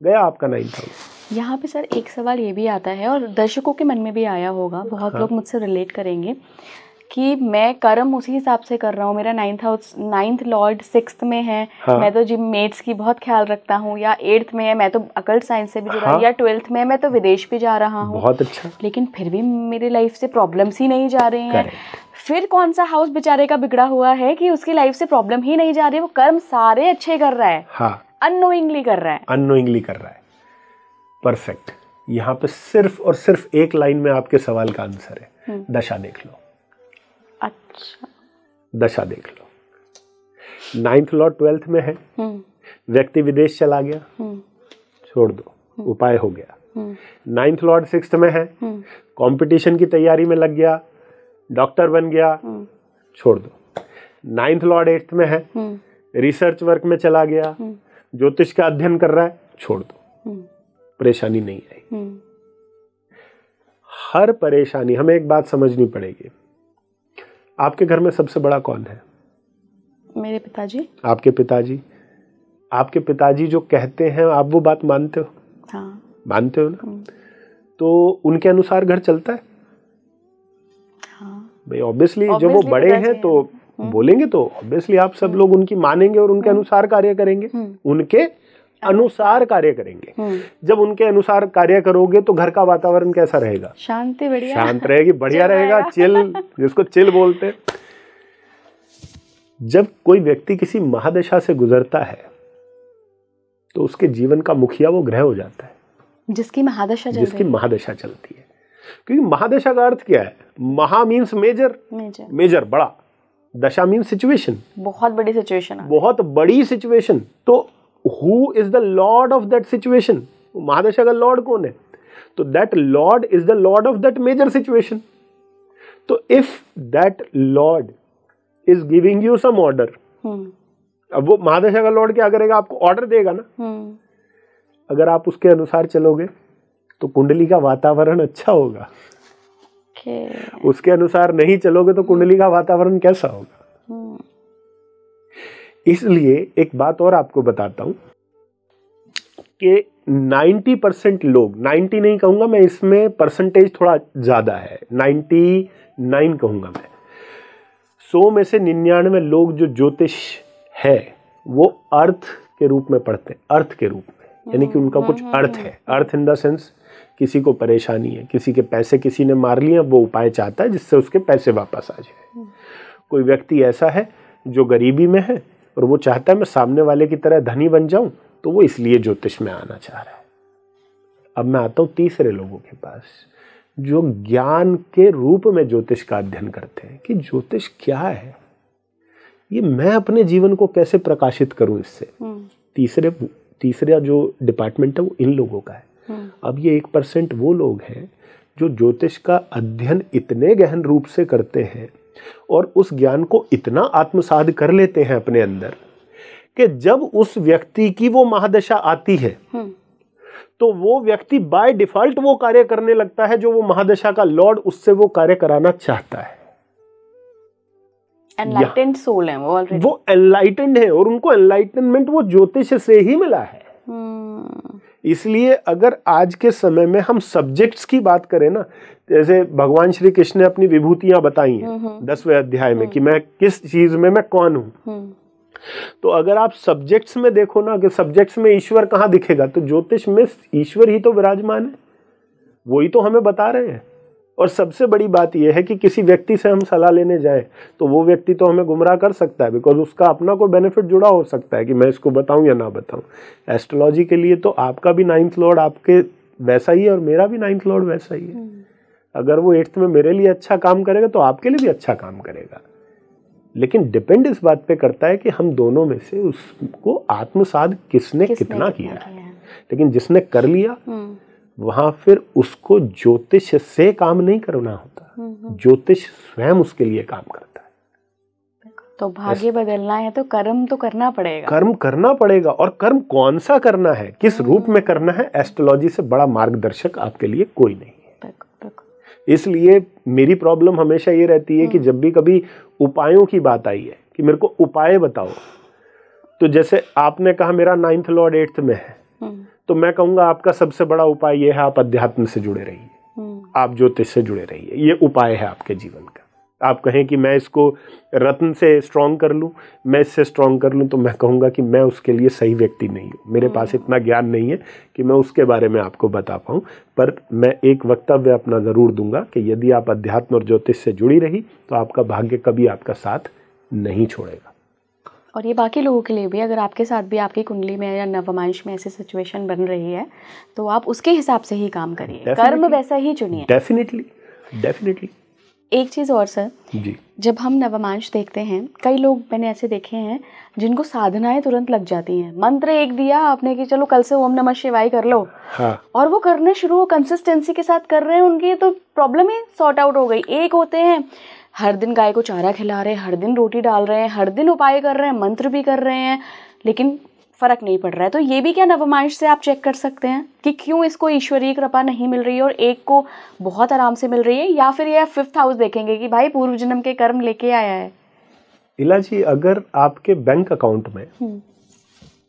गया आपका 9th house। यहाँ पे सर एक सवाल ये भी आता है और दर्शकों के मन में भी आया होगा, बहुत लोग मुझसे रिलेट करेंगे कि मैं कर्म उसी हिसाब से कर रहा हूँ, मेरा 9th लॉर्ड 6th में है, मैं तो जिम मेट्स की बहुत ख्याल रखता हूँ, या 8th में है, मैं तो अकल्ट साइंस से भी जुड़ा हूँ, या 12th में है, मैं तो विदेश भी जा रहा हूँ, बहुत अच्छा, लेकिन फिर भी मेरी लाइफ से प्रॉब्लम्स ही नहीं जा रही हैं। फिर कौन सा हाउस बेचारे का बिगड़ा हुआ है कि उसकी लाइफ से प्रॉब्लम ही नहीं जा रही है? वो कर्म सारे अच्छे कर रहा है, अननोइंगली कर रहा है, अननोइंगली कर रहा है। परफेक्ट। यहाँ पे सिर्फ और सिर्फ एक लाइन में आपके सवाल का आंसर है, दशा देख लो। अच्छा, दशा देख लो। 9th लॉर्ड 12th में है, व्यक्ति विदेश चला गया, छोड़ दो, उपाय हो गया। 9th लॉर्ड 6th में है, कंपटीशन की तैयारी में लग गया, डॉक्टर बन गया, छोड़ दो। 9th लॉर्ड 8th में है, रिसर्च वर्क में चला गया, ज्योतिष का अध्ययन कर रहा है, छोड़ दो, परेशानी नहीं आई। हर परेशानी, हमें एक बात समझनी पड़ेगी, आपके घर में सबसे बड़ा कौन है? मेरे पिताजी। आपके पिताजी। आपके पिताजी जो कहते हैं आप वो बात मानते हो? हाँ। मानते हो ना? तो उनके अनुसार घर चलता है? हाँ। भाई ऑब्वियसली जब वो बड़े हैं तो बोलेंगे तो ऑब्वियसली आप सब लोग उनकी मानेंगे और उनके अनुसार कार्य करेंगे, उनके अनुसार कार्य करेंगे। जब उनके अनुसार कार्य करोगे तो घर का वातावरण कैसा रहेगा? शांति, बढ़िया, शांत रहेगी, बढ़िया रहेगा, चिल, जिसको चिल बोलते। जब कोई व्यक्ति किसी महादशा से गुजरता है तो उसके जीवन का मुखिया वो ग्रह हो जाता है, जिसकी महादशा चलती है। क्योंकि महादशा का अर्थ क्या है? महा मीन्स मेजर, मेजर बड़ा, दशा मीन्स सिचुएशन, बहुत बड़ी सिचुएशन, बहुत बड़ी सिचुएशन। तो who is the lord of that situation? महादशा का लॉर्ड कौन है? तो that lord is the lord of that major situation. तो if that lord is giving you some order, अब वो महादशा का लॉर्ड क्या करेगा? आपको ऑर्डर देगा ना। अगर आप उसके अनुसार चलोगे तो कुंडली का वातावरण अच्छा होगा, उसके अनुसार नहीं चलोगे तो कुंडली का वातावरण कैसा होगा? इसलिए एक बात और आपको बताता हूं कि 90% लोग, 90 नहीं कहूंगा मैं, इसमें परसेंटेज थोड़ा ज्यादा है, 99 कहूंगा मैं, 100 में से 99 लोग जो ज्योतिष है वो अर्थ के रूप में पढ़ते हैं, अर्थ के रूप में, यानी कि उनका कुछ अर्थ है। अर्थ इन द सेंस किसी को परेशानी है, किसी के पैसे किसी ने मार लिए, वो उपाय चाहता है जिससे उसके पैसे वापस आ जाए। कोई व्यक्ति ऐसा है जो गरीबी में है और वो चाहता है मैं सामने वाले की तरह धनी बन जाऊं, तो वो इसलिए ज्योतिष में आना चाह रहा है। अब मैं आता हूं तीसरे लोगों के पास जो ज्ञान के रूप में ज्योतिष का अध्ययन करते हैं कि ज्योतिष क्या है, ये मैं अपने जीवन को कैसे प्रकाशित करूं इससे। तीसरा जो डिपार्टमेंट है वो इन लोगों का है। अब ये 1% वो लोग हैं जो ज्योतिष का अध्ययन इतने गहन रूप से करते हैं और उस ज्ञान को इतना आत्मसात कर लेते हैं अपने अंदर कि जब उस व्यक्ति की वो महादशा आती है तो वो व्यक्ति बाय डिफॉल्ट वो कार्य करने लगता है जो वो महादशा का लॉर्ड उससे वो कार्य कराना चाहता है। एनलाइटेंड सोल है वो ऑलरेडी, वो एनलाइटेंड है और उनको एनलाइटनमेंट वो ज्योतिष से ही मिला है। इसलिए अगर आज के समय में हम सब्जेक्ट्स की बात करें ना, जैसे भगवान श्री कृष्ण ने अपनी विभूतियां बताई हैं 10वें अध्याय में कि मैं किस चीज में मैं कौन हूं, तो अगर आप सब्जेक्ट्स में देखो ना कि सब्जेक्ट्स में ईश्वर कहाँ दिखेगा, तो ज्योतिष में ईश्वर ही तो विराजमान है, वही तो हमें बता रहे हैं। और सबसे बड़ी बात यह है कि किसी व्यक्ति से हम सलाह लेने जाएं तो वो व्यक्ति तो हमें गुमराह कर सकता है, बिकॉज उसका अपना कोई बेनिफिट जुड़ा हो सकता है कि मैं इसको बताऊं या ना बताऊं। एस्ट्रोलॉजी के लिए तो आपका भी 9th लॉर्ड आपके वैसा ही है और मेरा भी 9th लॉर्ड वैसा ही है। अगर वो 8th में मेरे लिए अच्छा काम करेगा तो आपके लिए भी अच्छा काम करेगा, लेकिन डिपेंड इस बात पे करता है कि हम दोनों में से उसको आत्मसात किसने कितना किया है। लेकिन जिसने कर लिया वहां फिर उसको ज्योतिष से काम नहीं करना होता, ज्योतिष स्वयं उसके लिए काम करता है। तो भाग्य बदलना है तो कर्म तो करना पड़ेगा, कर्म करना पड़ेगा। और कर्म कौन सा करना है, किस रूप में करना है, एस्ट्रोलॉजी से बड़ा मार्गदर्शक आपके लिए कोई नहीं है। इसलिए मेरी प्रॉब्लम हमेशा ये रहती है कि जब भी कभी उपायों की बात आई है कि मेरे को उपाय बताओ, तो जैसे आपने कहा मेरा 9th लॉर्ड 8th में है, तो मैं कहूंगा आपका सबसे बड़ा उपाय ये है आप अध्यात्म से जुड़े रहिए, आप ज्योतिष से जुड़े रहिए, ये उपाय है आपके जीवन का। आप कहें कि मैं इसको रत्न से स्ट्रॉन्ग कर लूं, मैं इससे स्ट्रॉन्ग कर लूं, तो मैं कहूंगा कि मैं उसके लिए सही व्यक्ति नहीं हूं, मेरे पास इतना ज्ञान नहीं है कि मैं उसके बारे में आपको बता पाऊं। पर मैं एक वक्तव्य अपना ज़रूर दूंगा कि यदि आप अध्यात्म और ज्योतिष से जुड़ी रही तो आपका भाग्य कभी आपका साथ नहीं छोड़ेगा। और ये बाकी लोगों के लिए भी, अगर आपके साथ भी आपकी कुंडली में या नवमांश में ऐसी सिचुएशन बन रही है तो आप उसके हिसाब से ही काम करिए, कर्म वैसा ही चुनिए। डेफिनेटली। एक चीज़ और सर जी, जब हम नवमांश देखते हैं, कई लोग मैंने ऐसे देखे हैं जिनको साधनाएं तुरंत लग जाती हैं। मंत्र एक दिया आपने कि चलो कल से ओम नमः शिवाय कर लो, हाँ, और वो करने शुरू, कंसिस्टेंसी के साथ कर रहे हैं, उनकी तो प्रॉब्लम ही सॉर्ट आउट हो गई। एक होते हैं हर दिन गाय को चारा खिला रहे हैं, हर दिन रोटी डाल रहे हैं, हर दिन उपाय कर रहे हैं, मंत्र भी कर रहे हैं, लेकिन फर्क नहीं पड़ रहा है। तो ये भी क्या नवमांश से आप चेक कर सकते हैं कि क्यों इसको ईश्वरीय कृपा नहीं मिल रही है और एक को बहुत आराम से मिल रही है, या फिर ये 5th हाउस देखेंगे कि भाई पूर्व जन्म के कर्म लेके आया है। इला जी, अगर आपके बैंक अकाउंट में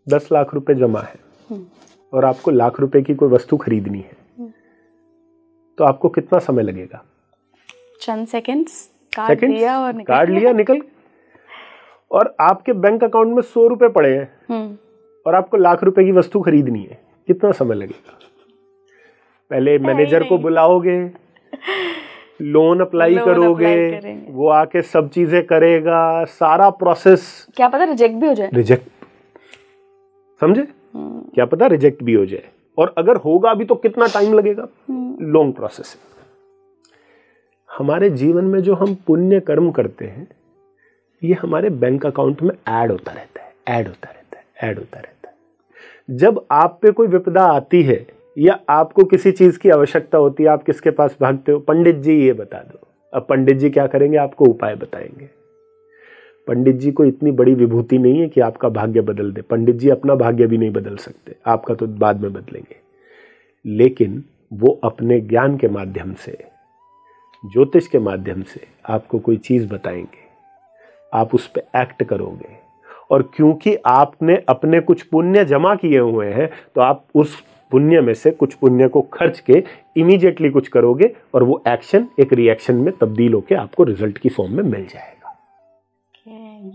10 लाख रुपए जमा है और आपको लाख रुपए की कोई वस्तु खरीदनी है, तो आपको कितना समय लगेगा? चंद सेकंड्स, कार्ड लिया और निकल। और आपके बैंक अकाउंट में 100 रुपए पड़े हैं और आपको लाख रुपए की वस्तु खरीदनी है, कितना समय लगेगा? पहले मैनेजर को बुलाओगे, लोन अप्लाई करोगे, वो आके सब चीजें करेगा, सारा प्रोसेस, क्या पता रिजेक्ट भी हो जाए। समझे? क्या पता रिजेक्ट भी हो जाए, और अगर होगा भी तो कितना टाइम लगेगा? Long process. हमारे जीवन में जो हम पुण्य कर्म करते हैं ये हमारे बैंक अकाउंट में ऐड होता रहता है। जब आप पे कोई विपदा आती है या आपको किसी चीज की आवश्यकता होती है, आप किसके पास भागते हो? पंडित जी ये बता दो। अब पंडित जी क्या करेंगे? आपको उपाय बताएंगे। पंडित जी को इतनी बड़ी विभूति नहीं है कि आपका भाग्य बदल दे। पंडित जी अपना भाग्य भी नहीं बदल सकते, आपका तो बाद में बदलेंगे, लेकिन वो अपने ज्ञान के माध्यम से, ज्योतिष के माध्यम से आपको कोई चीज बताएंगे, आप उस पर एक्ट करोगे, और क्योंकि आपने अपने कुछ पुण्य जमा किए हुए हैं तो आप उस पुण्य में से कुछ पुण्य को खर्च के इमीडिएटली कुछ करोगे और वो एक्शन एक रिएक्शन में तब्दील होकर आपको रिजल्ट की फॉर्म में मिल जाएगा।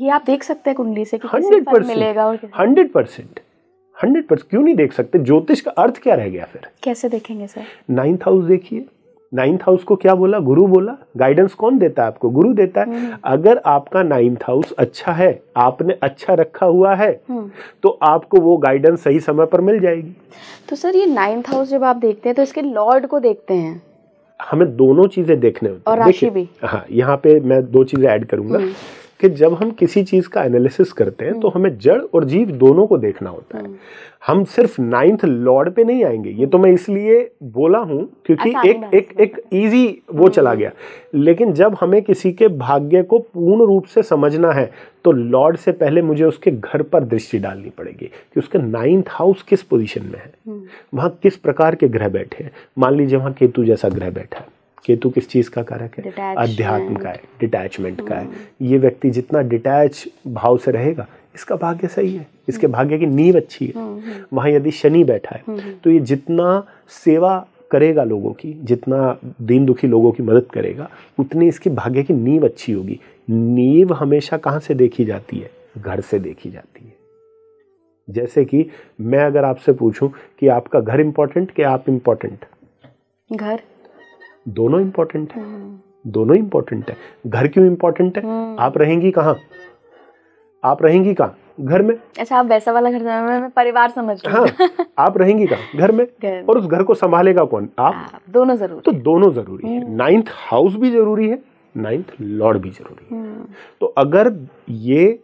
ये आप देख सकते हैं कुंडली से कि 100% मिलेगा। 100% क्यों नहीं देख सकते? ज्योतिष का अर्थ क्या रह गया फिर? कैसे देखेंगे सर? 9th हाउस देखिए। 9th हाउस को क्या बोला? गुरु बोला। गाइडेंस कौन देता है आपको? गुरु देता है। अगर आपका 9th हाउस अच्छा है, आपने अच्छा रखा हुआ है, तो आपको वो गाइडेंस सही समय पर मिल जाएगी। तो सर ये 9th हाउस जब आप देखते हैं तो इसके लॉर्ड को देखते हैं? हमें दोनों चीजें देखने होती हैं। और राशि भी। हाँ, यहाँ पे मैं 2 चीजें ऐड करूंगा कि जब हम किसी चीज का एनालिसिस करते हैं तो हमें जड़ और जीव दोनों को देखना होता है। हम सिर्फ 9th लॉर्ड पे नहीं आएंगे, ये तो मैं इसलिए बोला हूं क्योंकि एक इजी वो चला गया। लेकिन जब हमें किसी के भाग्य को पूर्ण रूप से समझना है तो लॉर्ड से पहले मुझे उसके घर पर दृष्टि डालनी पड़ेगी कि उसके 9th हाउस किस पोजीशन में है, वहां किस प्रकार के ग्रह बैठे हैं। मान लीजिए वहां केतु जैसा ग्रह बैठा है। केतु किस चीज का कारक है? अध्यात्म का है, डिटैचमेंट का है। ये व्यक्ति जितना डिटैच भाव से रहेगा, इसका भाग्य सही है, इसके भाग्य की नींव अच्छी है। वहां यदि शनि बैठा है तो ये जितना सेवा करेगा लोगों की, जितना दीन दुखी लोगों की मदद करेगा, उतनी इसकी भाग्य की नींव अच्छी होगी। नींव हमेशा कहाँ से देखी जाती है? घर से देखी जाती है। जैसे कि मैं अगर आपसे पूछूं कि आपका घर इंपॉर्टेंट कि आप इंपॉर्टेंट? घर। दोनों इंपॉर्टेंट है, दोनों इंपॉर्टेंट है। घर क्यों इंपॉर्टेंट है? आप रहेंगी कहाँ? आप रहेंगी कहाँ? घर में। अच्छा, आप वैसा वाला घर, मैं परिवार समझ रही हूँ। हाँ, आप रहेंगी कहाँ? घर में। और उस घर को संभालेगा कौन? आप। दोनों जरूरी। तो दोनों जरूरी है। 9th हाउस भी जरूरी है, 9th लॉर्ड भी जरूरी है। तो अगर ये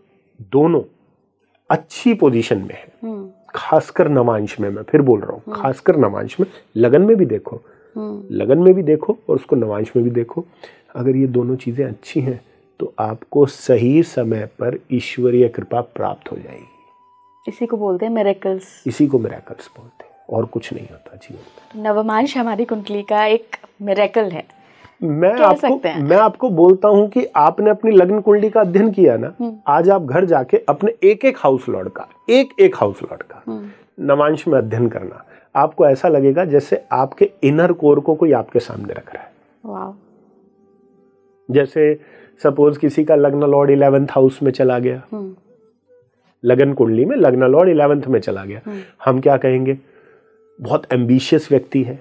दोनों अच्छी पोजीशन में है, खासकर नवांश में, मैं फिर बोल रहा हूँ खासकर नवांश में, लगन में भी देखो, लगन में भी देखो और उसको नवांश में भी देखो। अगर ये दोनों चीजें अच्छी हैं तो आपको सही समय पर ईश्वरीय कृपा प्राप्त हो जाएगी। इसी को बोलते हैं मिरेकल्स। इसी को मिरेकल्स बोलते हैं, और कुछ नहीं होता जीवन में। नवमांश हमारी कुंडली का एक मिरेकल है, मैं आपको बोलता हूं कि आपने अपनी लग्न कुंडली का अध्ययन किया ना, आज आप घर जाके अपने एक हाउस लॉर्ड का, एक हाउस लॉर्ड का नवांश में अध्ययन करना। आपको ऐसा लगेगा जैसे आपके इनर कोर को कोई आपके सामने रख रहा है। वाह। जैसे सपोज किसी का लग्न लॉर्ड 11th हाउस में चला गया, लगन कुंडली में लग्न लॉर्ड 11th में चला गया, हम क्या कहेंगे? बहुत एम्बिशियस व्यक्ति है,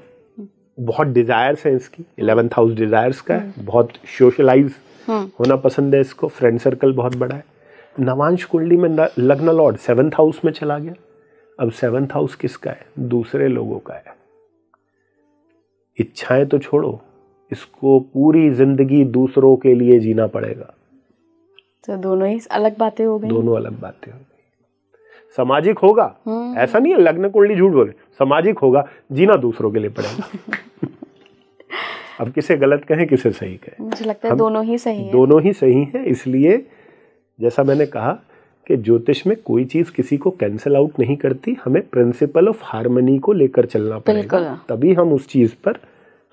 बहुत डिजायर्स है इसकी, 11th हाउस डिजायर्स का है, बहुत सोशलाइज होना पसंद है इसको, फ्रेंड सर्कल बहुत बड़ा है। नवांश कुंडली में लग्न लॉर्ड 7th हाउस में चला गया। अब 7th हाउस किसका है? दूसरे लोगों का है। इच्छाएं तो छोड़ो, इसको पूरी जिंदगी दूसरों के लिए जीना पड़ेगा। तो दोनों ही अलग बातें हो गई। दोनों अलग बातें हो गई। सामाजिक होगा, ऐसा नहीं है लग्न कुंडली झूठ बोले, सामाजिक होगा, जीना दूसरों के लिए पड़ेगा। अब किसे गलत कहें किसे सही कहें? मुझे लगता है दोनों ही सही है। दोनों ही सही है। इसलिए जैसा मैंने कहा कि ज्योतिष में कोई चीज किसी को कैंसिल आउट नहीं करती, हमें प्रिंसिपल ऑफ हार्मनी को लेकर चलना पड़ेगा, तभी हम उस चीज पर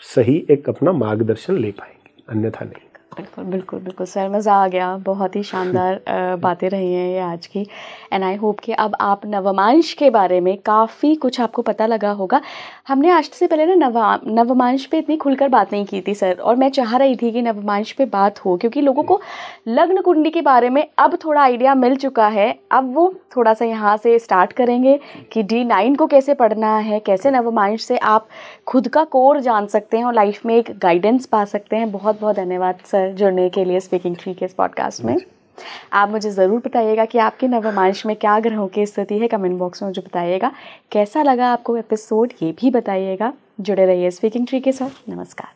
सही एक अपना मार्गदर्शन ले पाएंगे, अन्यथा नहीं। बिल्कुल बिल्कुल बिल्कुल सर, मज़ा आ गया। बहुत ही शानदार बातें रही हैं ये आज की। एंड आई होप कि अब आप नवमांश के बारे में काफ़ी कुछ आपको पता लगा होगा। हमने आज से पहले ना नवमांश पे इतनी खुलकर बात नहीं की थी सर, और मैं चाह रही थी कि नवमांश पे बात हो, क्योंकि लोगों को लग्न कुंडली के बारे में अब थोड़ा आइडिया मिल चुका है। अब वो थोड़ा सा यहाँ से स्टार्ट करेंगे कि D9 को कैसे पढ़ना है, कैसे नवमांश से आप खुद का कोर जान सकते हैं और लाइफ में एक गाइडेंस पा सकते हैं। बहुत बहुत धन्यवाद सर जुड़ने के लिए स्पीकिंग ट्री के इस पॉडकास्ट में। आप मुझे ज़रूर बताइएगा कि आपके नवमांश में क्या ग्रहों की स्थिति है, कमेंट बॉक्स में मुझे बताइएगा। कैसा लगा आपको एपिसोड ये भी बताइएगा। जुड़े रहिए स्पीकिंग ट्री के साथ। नमस्कार।